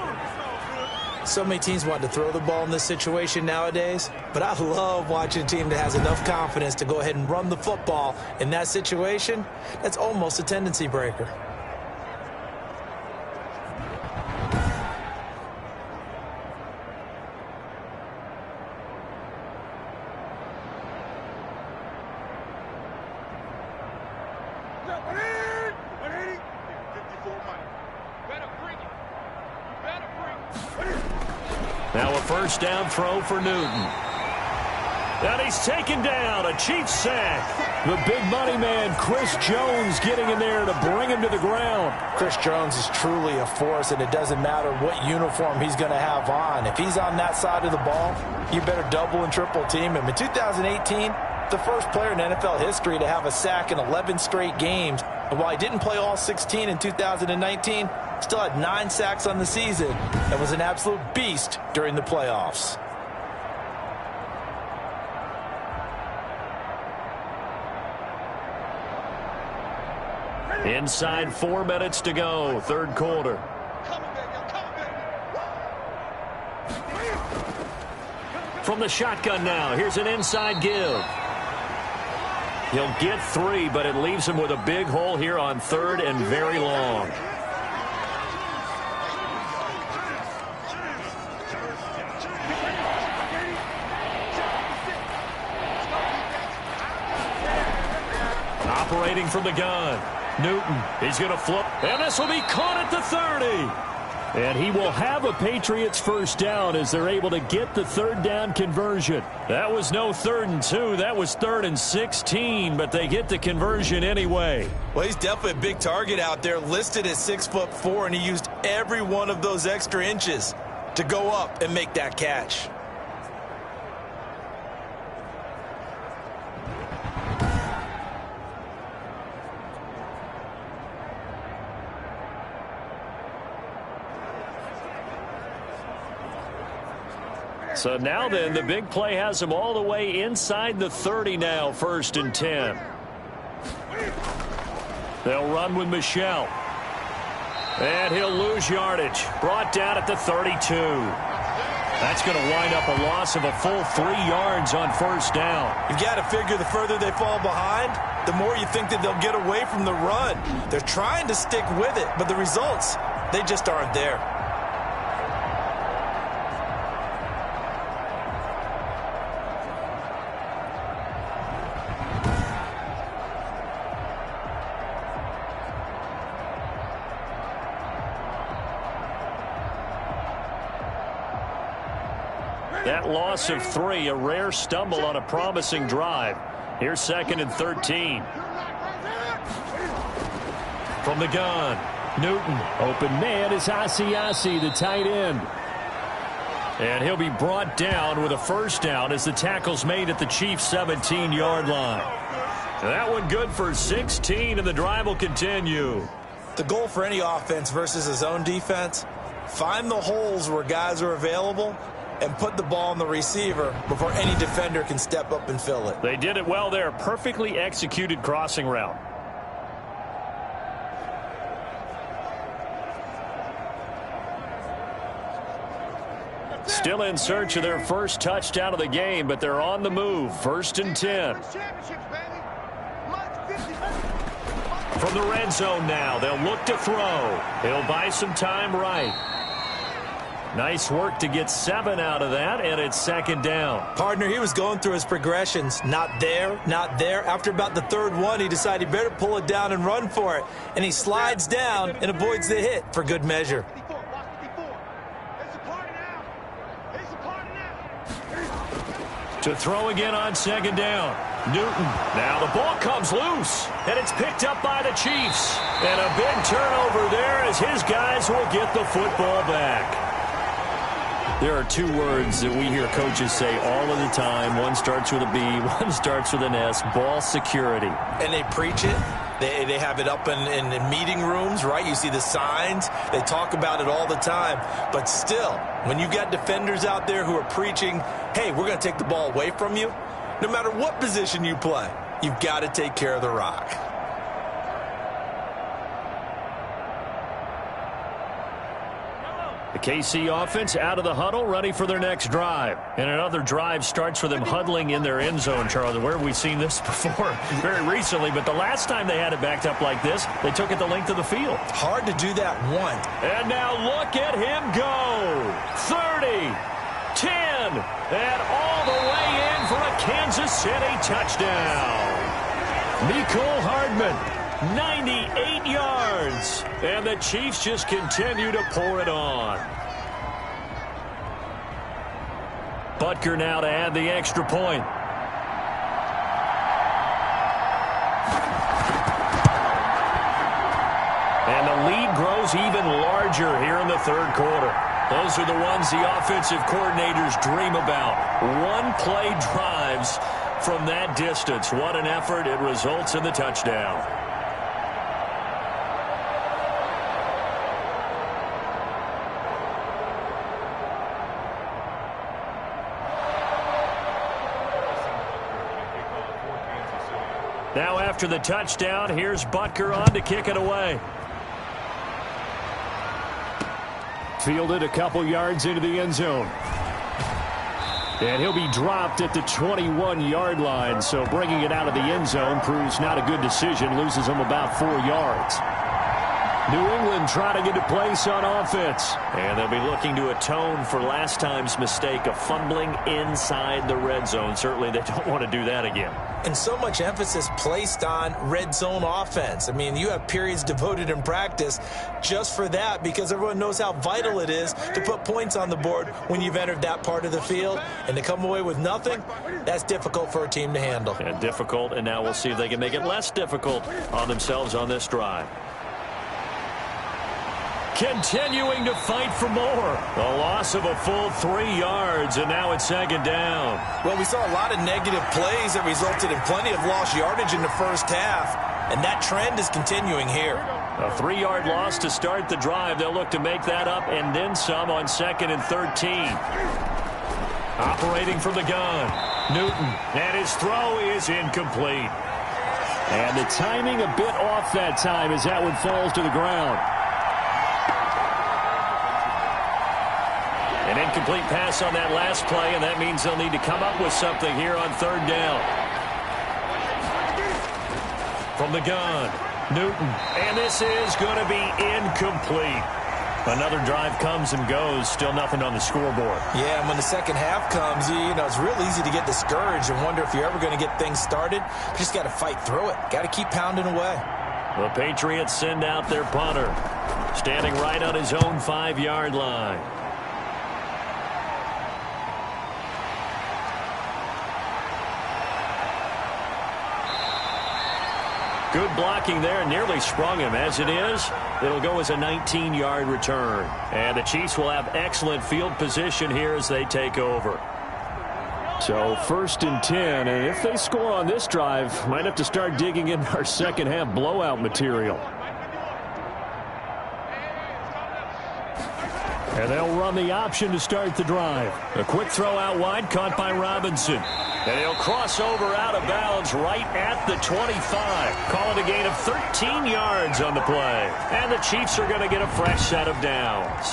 So many teams want to throw the ball in this situation nowadays, but I love watching a team that has enough confidence to go ahead and run the football in that situation. That's almost a tendency breaker. Now a 1st down throw for Newton. And he's taken down, a Chiefs sack. The big money man, Chris Jones, getting in there to bring him to the ground. Chris Jones is truly a force, and it doesn't matter what uniform he's going to have on. If he's on that side of the ball, you better double and triple team him. In 2018, the first player in NFL history to have a sack in 11 straight games. And while he didn't play all 16 in 2019, still had 9 sacks on the season and was an absolute beast during the playoffs. Inside 4 minutes to go, 3rd quarter. From the shotgun now, here's an inside give. He'll get 3, but it leaves him with a big hole here on 3rd and very long. Operating from the gun. Newton, he's going to flip, and this will be caught at the 30. And he will have a Patriots first down as they're able to get the third down conversion. That was no 3rd and 2. That was 3rd and 16, but they get the conversion anyway. Well, he's definitely a big target out there, listed at 6'4", and he used every one of those extra inches to go up and make that catch. So now then, the big play has him all the way inside the 30 now, 1st and 10. They'll run with Michel. And he'll lose yardage. Brought down at the 32. That's going to wind up a loss of a full 3 yards on 1st down. You've got to figure the further they fall behind, the more you think that they'll get away from the run. They're trying to stick with it, but the results, they just aren't there. That loss of 3, a rare stumble on a promising drive. Here's 2nd and 13. From the gun, Newton. Open man is Asiasi, the tight end. And he'll be brought down with a first down as the tackle's made at the Chiefs' 17-yard line. That one good for 16, and the drive will continue. The goal for any offense versus his own defense, find the holes where guys are available and put the ball on the receiver before any defender can step up and fill it. They did it well there. Perfectly executed crossing route. Still in search of their first touchdown of the game, but they're on the move. 1st and 10. From the red zone now, they'll look to throw. He'll buy some time right. Nice work to get 7 out of that, and it's 2nd down. Partner, he was going through his progressions. Not there, not there. After about the 3rd one, he decided he better pull it down and run for it. And he slides down and avoids the hit for good measure. To throw again on 2nd down. Newton. Now the ball comes loose, and it's picked up by the Chiefs. And a big turnover there as his guys will get the football back. There are 2 words that we hear coaches say all of the time. One starts with a B, one starts with an S, ball security. And they preach it. They have it up in meeting rooms, right? You see the signs. They talk about it all the time. But still, when you've got defenders out there who are preaching, hey, we're going to take the ball away from you, no matter what position you play, you've got to take care of the rock. The KC offense out of the huddle, ready for their next drive. And another drive starts with them huddling in their end zone, Charles. Where have we seen this before? Very recently, but the last time they had it backed up like this, they took it the length of the field. Hard to do that once. And now look at him go. 30, 10, and all the way in for a Kansas City touchdown. Mecole Hardman. 98 yards, and the Chiefs just continue to pour it on. Butker now to add the extra point. And the lead grows even larger here in the 3rd quarter. Those are the ones the offensive coordinators dream about. One-play drives from that distance. What an effort. It results in the touchdown. Now after the touchdown, here's Butker on to kick it away. Fielded a couple yards into the end zone. And he'll be dropped at the 21-yard line, so bringing it out of the end zone proves not a good decision, loses him about 4 yards. New England trying to get a place on offense. And they'll be looking to atone for last time's mistake of fumbling inside the red zone. Certainly they don't want to do that again. And so much emphasis placed on red zone offense. I mean, you have periods devoted in practice just for that because everyone knows how vital it is to put points on the board when you've entered that part of the field. And to come away with nothing, that's difficult for a team to handle. And difficult, and now we'll see if they can make it less difficult on themselves on this drive. Continuing to fight for more. The loss of a full 3 yards, and now it's second down. Well, we saw a lot of negative plays that resulted in plenty of lost yardage in the first half, and that trend is continuing here. A 3-yard loss to start the drive. They'll look to make that up and then some on 2nd and 13. Operating from the gun, Newton, and his throw is incomplete. And the timing a bit off that time as that one falls to the ground. An incomplete pass on that last play, and that means they'll need to come up with something here on 3rd down. From the gun, Newton, and this is going to be incomplete. Another drive comes and goes, still nothing on the scoreboard. Yeah, and when the second half comes, you know, it's real easy to get discouraged and wonder if you're ever going to get things started. You just got to fight through it. Got to keep pounding away. The Patriots send out their punter, standing right on his own 5-yard line. Good blocking there, nearly sprung him. As it is, it'll go as a 19-yard return. And the Chiefs will have excellent field position here as they take over. So 1st and 10, and if they score on this drive, might have to start digging in our second half blowout material. And they'll run the option to start the drive. A quick throw out wide, caught by Robinson. And he'll cross over out of bounds right at the 25. Call it a gain of 13 yards on the play. And the Chiefs are going to get a fresh set of downs.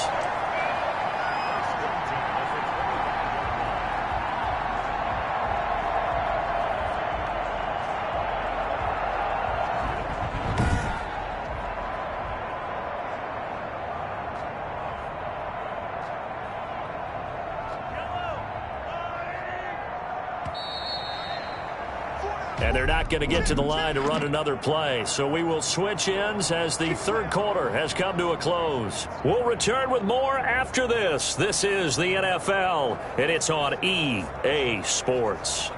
And they're not going to get to the line to run another play. So we will switch ends as the 3rd quarter has come to a close. We'll return with more after this. This is the NFL, and it's on EA Sports.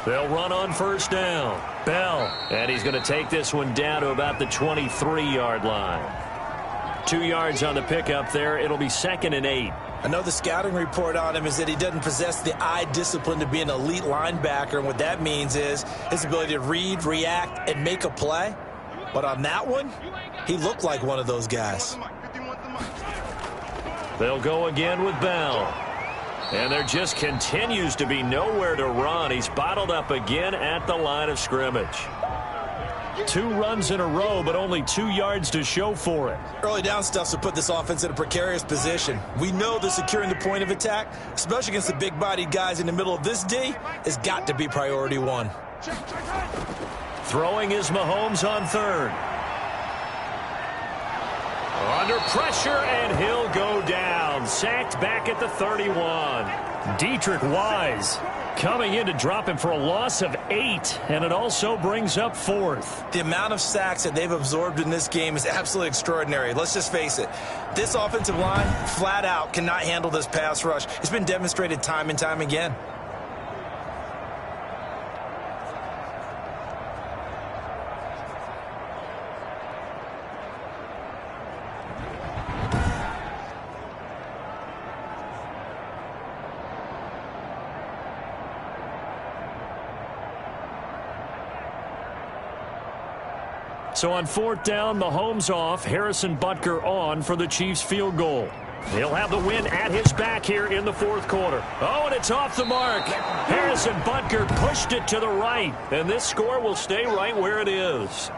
They'll run on first down. Bell. And he's going to take this one down to about the 23-yard line. 2 yards on the pickup there. It'll be 2nd and 8. I know the scouting report on him is that he doesn't possess the eye discipline to be an elite linebacker. And what that means is his ability to read, react, and make a play. But on that one, he looked like one of those guys. They'll go again with Bell. And there just continues to be nowhere to run. He's bottled up again at the line of scrimmage. 2 runs in a row, but only 2 yards to show for it. Early down stuff to put this offense in a precarious position. We know that securing the point of attack, especially against the big-bodied guys in the middle of this D, has got to be priority 1. Throwing is Mahomes on 3rd. Under pressure, and he'll go down. Sacked back at the 31. Dietrich Wise coming in to drop him for a loss of 8, and it also brings up 4th. The amount of sacks that they've absorbed in this game is absolutely extraordinary. Let's just face it. This offensive line, flat out, cannot handle this pass rush. It's been demonstrated time and time again. So on 4th down, Mahomes off, Harrison Butker on for the Chiefs field goal. He'll have the win at his back here in the 4th quarter. Oh, and it's off the mark. Harrison Butker pushed it to the right, and this score will stay right where it is.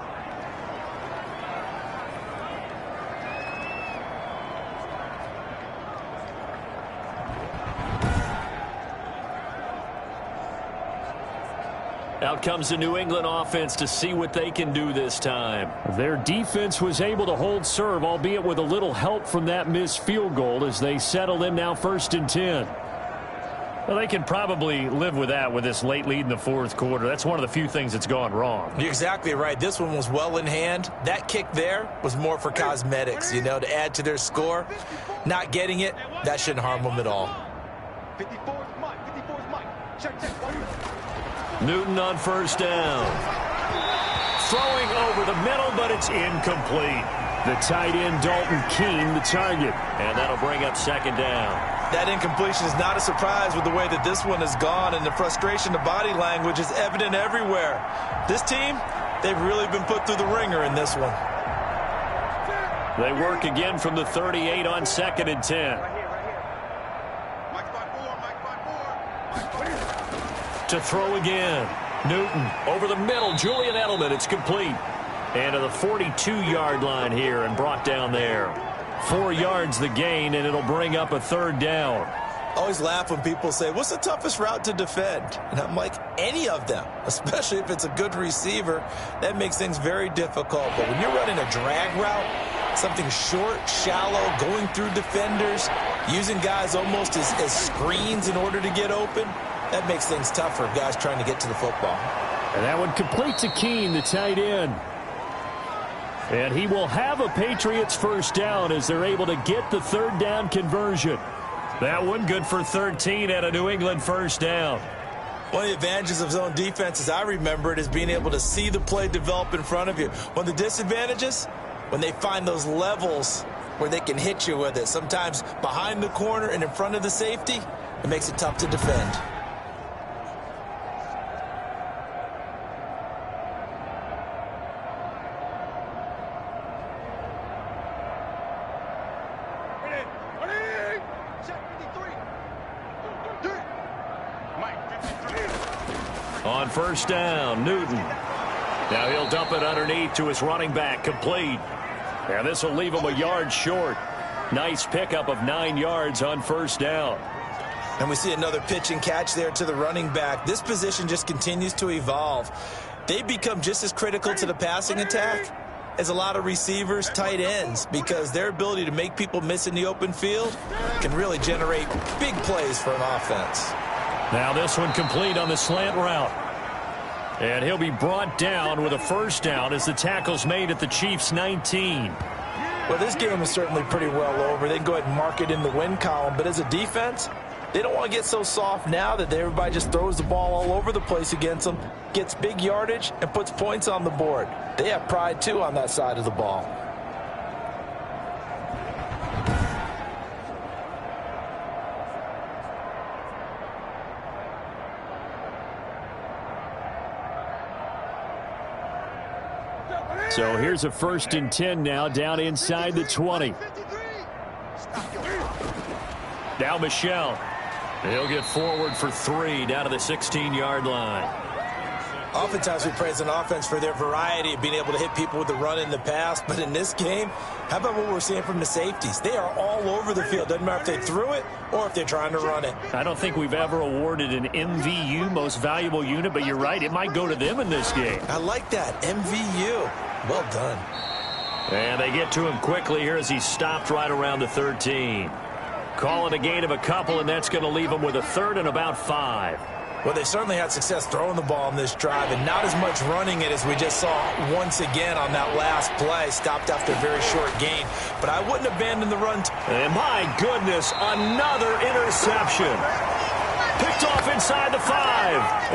Out comes the New England offense to see what they can do this time. Their defense was able to hold serve, albeit with a little help from that missed field goal as they settle in now 1st and 10. Well, they can probably live with that with this late lead in the 4th quarter. That's one of the few things that's gone wrong. You're exactly right. This one was well in hand. That kick there was more for cosmetics, to add to their score. Not getting it, that shouldn't harm them at all. 54's Mike. 54's Mike. Check. Newton on 1st down. Throwing over the middle, but it's incomplete. The tight end, Dalton Keene, the target. And that'll bring up 2nd down. That incompletion is not a surprise with the way that this one has gone, and the frustration, the body language is evident everywhere. This team, they've really been put through the ringer in this one. They work again from the 38 on 2nd and 10. To throw again. Newton over the middle. Julian Edelman. It's complete. And to the 42-yard line here and brought down there. 4 yards the gain, and it'll bring up a 3rd down. I always laugh when people say, what's the toughest route to defend? And I'm like, any of them, especially if it's a good receiver. That makes things very difficult. But when you're running a drag route, something short, shallow, going through defenders, using guys almost as screens in order to get open, that makes things tough for guys trying to get to the football. And that one complete to Keene, the tight end. And he will have a Patriots 1st down as they're able to get the 3rd down conversion. That one good for 13 at a New England 1st down. One of the advantages of zone defense, as I remember it, is being able to see the play develop in front of you. One of the disadvantages, when they find those levels where they can hit you with it, sometimes behind the corner and in front of the safety, it makes it tough to defend. On 1st down, Newton. Now he'll dump it underneath to his running back, complete. And this will leave him a yard short. Nice pickup of 9 yards on 1st down. And we see another pitch and catch there to the running back. This position just continues to evolve. They become just as critical to the passing attack as a lot of receivers, tight ends, because their ability to make people miss in the open field can really generate big plays for an offense. Now this one complete on the slant route. And he'll be brought down with a 1st down as the tackle's made at the Chiefs' 19. Well, this game is certainly pretty well over. They can go ahead and mark it in the win column. But as a defense, They don't want to get so soft now that everybody just throws the ball all over the place against them, gets big yardage, and puts points on the board. They have pride, too, on that side of the ball. So here's a 1st and 10 now, down inside the 20. Now Michelle. He'll get forward for 3 down to the 16-yard line. Oftentimes we praise an offense for their variety of being able to hit people with the run in the pass. But in this game, how about what we're seeing from the safeties? They are all over the field. Doesn't matter if they threw it or if they're trying to run it. I don't think we've ever awarded an MVU, most valuable unit, but you're right. It might go to them in this game. I like that. MVU. Well done. And they get to him quickly here as he stopped right around the 13. Call it a gain of a couple, and that's going to leave him with a 3rd and about 5. Well, they certainly had success throwing the ball in this drive, and not as much running it as we just saw once again on that last play. Stopped after a very short gain, but I wouldn't abandon the run. And my goodness, another interception. Picked off inside the 5.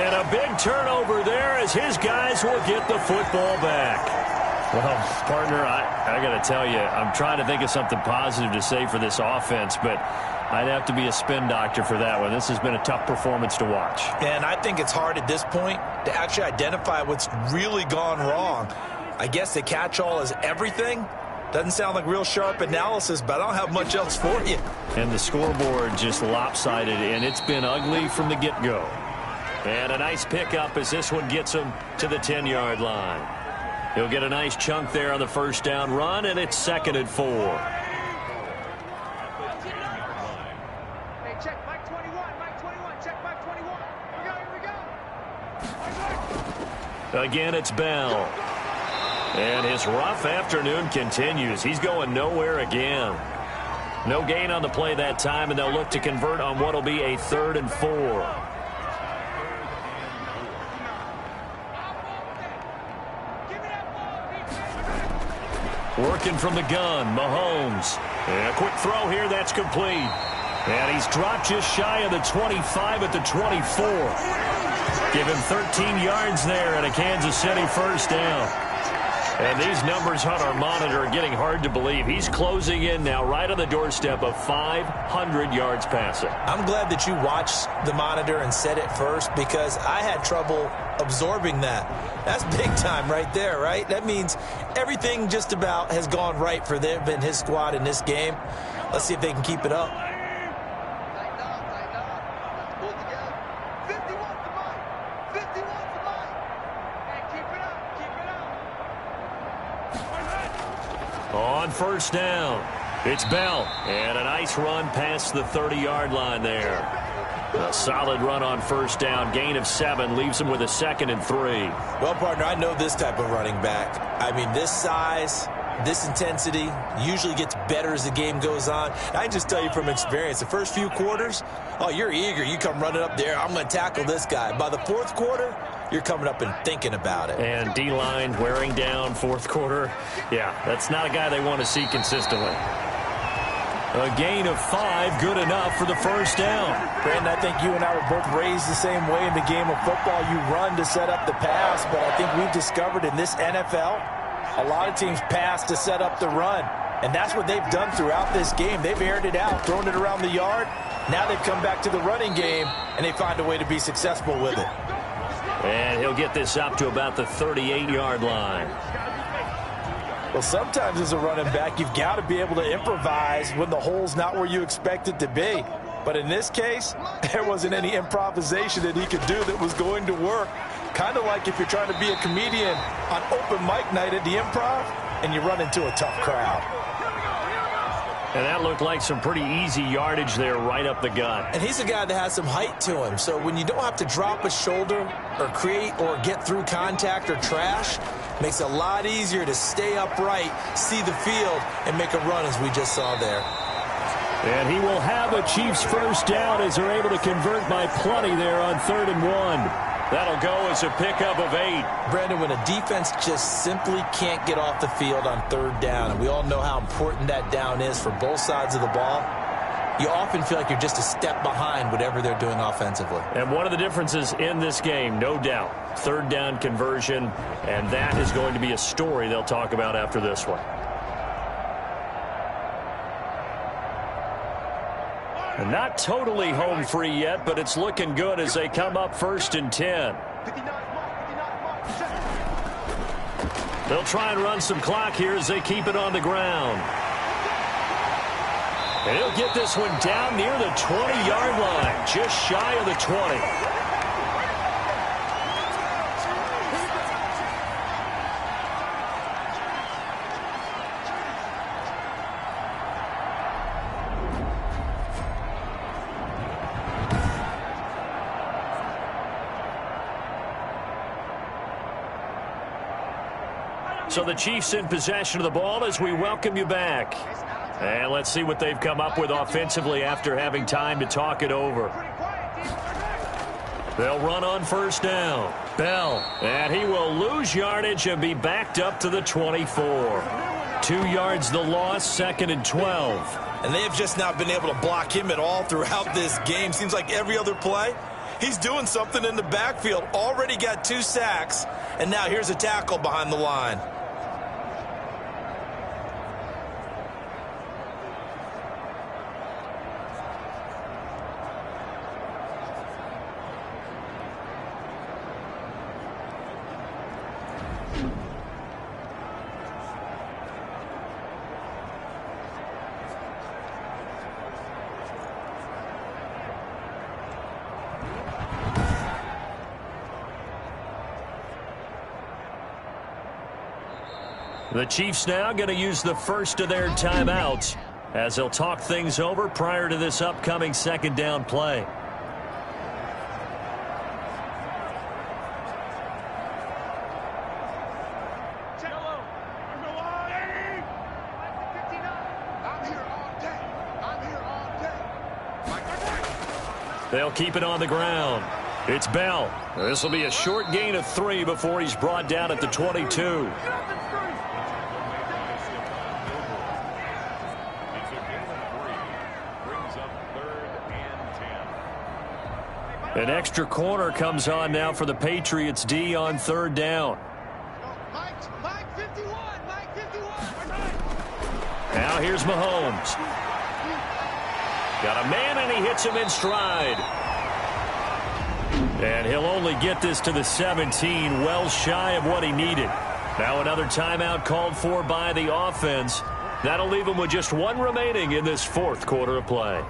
And a big turnover there as his guys will get the football back. Well, partner, I got to tell you, I'm trying to think of something positive to say for this offense, but I'd have to be a spin doctor for that one. This has been a tough performance to watch. And I think it's hard at this point to actually identify what's really gone wrong. I guess the catch-all is everything. Doesn't sound like real sharp analysis, but I don't have much else for you. And the scoreboard just lopsided, and it's been ugly from the get-go. And a nice pickup as this one gets him to the 10-yard line. He'll get a nice chunk there on the 1st down run, and it's 2nd and 4. Hey, check Mike 21, Mike 21, check Mike 21. Here we go. Again, it's Bell. And his rough afternoon continues. He's going nowhere again. No gain on the play that time, and they'll look to convert on what will be a 3rd and 4. Working from the gun, Mahomes. And a quick throw here, that's complete. And he's dropped just shy of the 25 at the 24. Give him 13 yards there and a Kansas City 1st down. And these numbers on our monitor are getting hard to believe. He's closing in now right on the doorstep of 500 yards passing. I'm glad that you watched the monitor and said it first because I had trouble absorbing that. That's big time right there, right? That means everything just about has gone right for them and his squad in this game. Let's see if they can keep it up. On 1st down, it's Bell. And a nice run past the 30-yard line there. A solid run on 1st down. Gain of 7 leaves him with a 2nd and 3. Well, partner, I know this type of running back. I mean, this size, this intensity usually gets better as the game goes on. I can just tell you from experience, the first few quarters, oh, you're eager. You come running up there. I'm going to tackle this guy. By the 4th quarter, you're coming up and thinking about it. And D-line wearing down 4th quarter. Yeah, that's not a guy they want to see consistently. A gain of 5, good enough for the 1st down. Brandon, I think you and I were both raised the same way in the game of football. You run to set up the pass, but I think we've discovered in this NFL, a lot of teams pass to set up the run. And that's what they've done throughout this game. They've aired it out, thrown it around the yard. Now they've come back to the running game, and they find a way to be successful with it. And he'll get this up to about the 38-yard line. Well, sometimes as a running back, you've got to be able to improvise when the hole's not where you expect it to be. But in this case, there wasn't any improvisation that he could do that was going to work. Kind of like if you're trying to be a comedian on open mic night at the Improv and you run into a tough crowd. And that looked like some pretty easy yardage there right up the gut. And he's a guy that has some height to him. So when you don't have to drop a shoulder or create or get through contact or trash, makes it a lot easier to stay upright, see the field, and make a run as we just saw there. And he will have a Chiefs 1st down as they're able to convert by plenty there on 3rd and 1. That'll go as a pickup of 8. Brandon, when a defense just simply can't get off the field on 3rd down, and we all know how important that down is for both sides of the ball, you often feel like you're just a step behind whatever they're doing offensively. And one of the differences in this game, no doubt, third down conversion, and that is going to be a story they'll talk about after this one. And not totally home free yet, but it's looking good as they come up 1st and 10. They'll try and run some clock here as they keep it on the ground. And he'll get this one down near the 20-yard line, just shy of the 20. So the Chiefs in possession of the ball as we welcome you back. And let's see what they've come up with offensively after having time to talk it over. They'll run on 1st down. Bell, and he will lose yardage and be backed up to the 24. 2 yards the loss, 2nd and 12. And they have just not been able to block him at all throughout this game. Seems like every other play, he's doing something in the backfield. Already got 2 sacks, and now here's a tackle behind the line. The Chiefs now going to use the first of their timeouts as they'll talk things over prior to this upcoming 2nd down play. They'll keep it on the ground. It's Bell. This will be a short gain of 3 before he's brought down at the 22. An extra corner comes on now for the Patriots D on 3rd down. Now here's Mahomes. Got a man and he hits him in stride. And he'll only get this to the 17, well shy of what he needed. Now another timeout called for by the offense. That'll leave him with just 1 remaining in this 4th quarter of play.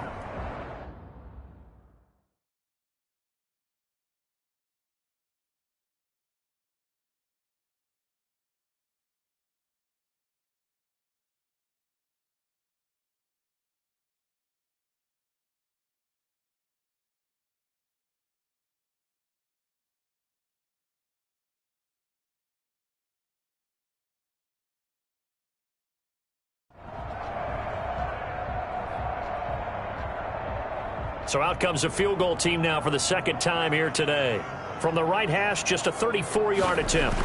So out comes a field goal team now for the 2nd time here today. From the right hash, just a 34-yard attempt.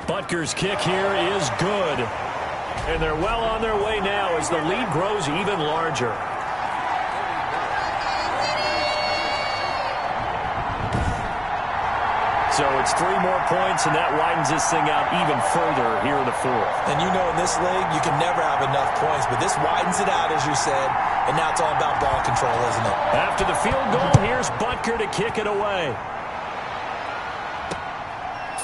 Butker's kick here is good. And they're well on their way now as the lead grows even larger. So it's 3 more points, and that widens this thing out even further here in the 4th. And you know in this league, you can never have enough points, but this widens it out, as you said, and now it's all about ball control, isn't it? After the field goal, here's Butker to kick it away.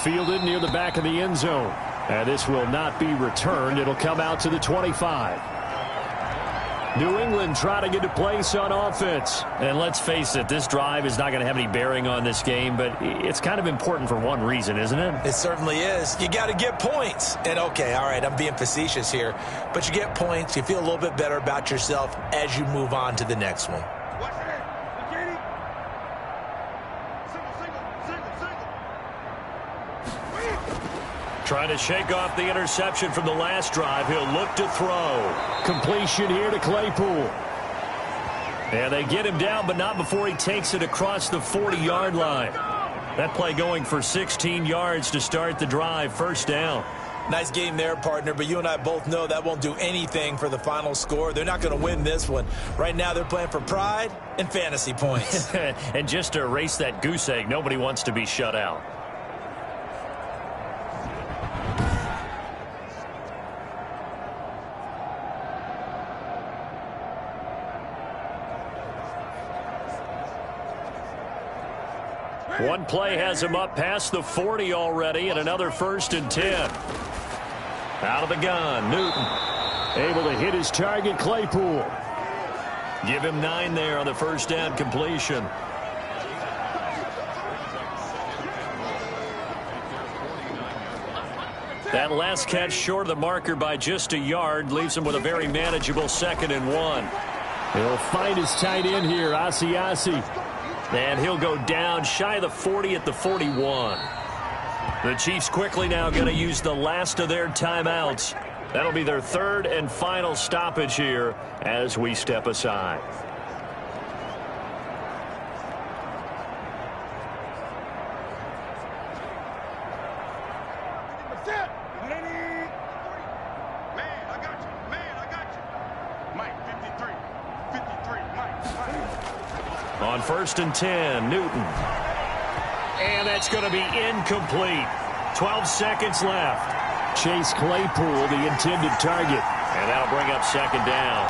Fielded near the back of the end zone. And this will not be returned. It'll come out to the 25. New England trying to get a place on offense. And let's face it, this drive is not going to have any bearing on this game, but it's kind of important for one reason, isn't it? It certainly is. You got to get points. And okay, all right, I'm being facetious here, but you get points, you feel a little bit better about yourself as you move on to the next one. Trying to shake off the interception from the last drive. He'll look to throw. Completion here to Claypool. And they get him down, but not before he takes it across the 40-yard line. That play going for 16 yards to start the drive. First down. Nice game there, partner, but you and I both know that won't do anything for the final score. They're not going to win this one. Right now, they're playing for pride and fantasy points. And just to erase that goose egg, nobody wants to be shut out. One play has him up past the 40 already, and another 1st and 10. Out of the gun, Newton. Able to hit his target, Claypool. Give him 9 there on the first down completion. That last catch short of the marker by just a yard leaves him with a very manageable 2nd and 1. He'll find his tight end here, Asiasi. And he'll go down shy of the 40 at the 41. The Chiefs quickly now going to use the last of their timeouts. That'll be their 3rd and final stoppage here as we step aside. On 1st and 10, Newton. And that's going to be incomplete. 12 seconds left. Chase Claypool, the intended target. And that'll bring up 2nd down.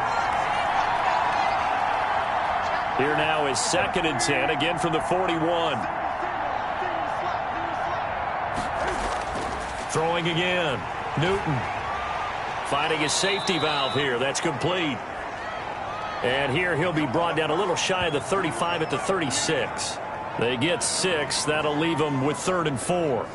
Here now is 2nd and 10, again from the 41. Throwing again. Newton finding his safety valve here. That's complete. And here he'll be brought down a little shy of the 35 at the 36. They get 6. That'll leave them with 3rd and 4.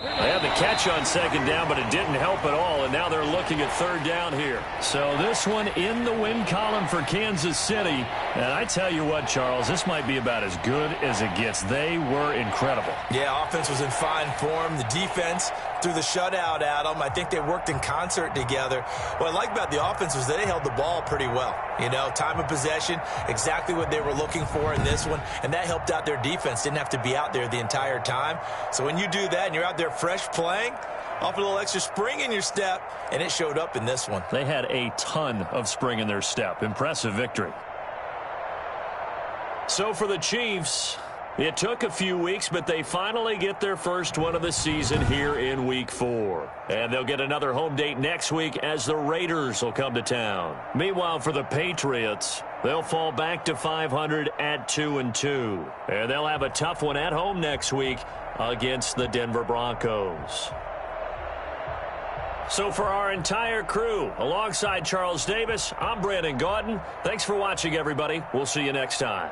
They had the catch on 2nd down, but it didn't help at all, and now they're looking at 3rd down here. So this one in the win column for Kansas City. And I tell you what, Charles, this might be about as good as it gets. They were incredible. Yeah, offense was in fine form. The defense threw the shutout at them. I think they worked in concert together. What I like about the offense was they held the ball pretty well. You know, time of possession, exactly what they were looking for in this one, and that helped out their defense. Didn't have to be out there the entire time. So when you do that and you're out there fresh playing, offer a little extra spring in your step, and it showed up in this one. They had a ton of spring in their step. Impressive victory. So for the Chiefs, it took a few weeks, but they finally get their first one of the season here in Week 4. And they'll get another home date next week as the Raiders will come to town. Meanwhile, for the Patriots, they'll fall back to 500 at 2-2. And they'll have a tough one at home next week against the Denver Broncos. So for our entire crew, alongside Charles Davis, I'm Brandon Gaudin. Thanks for watching, everybody. We'll see you next time.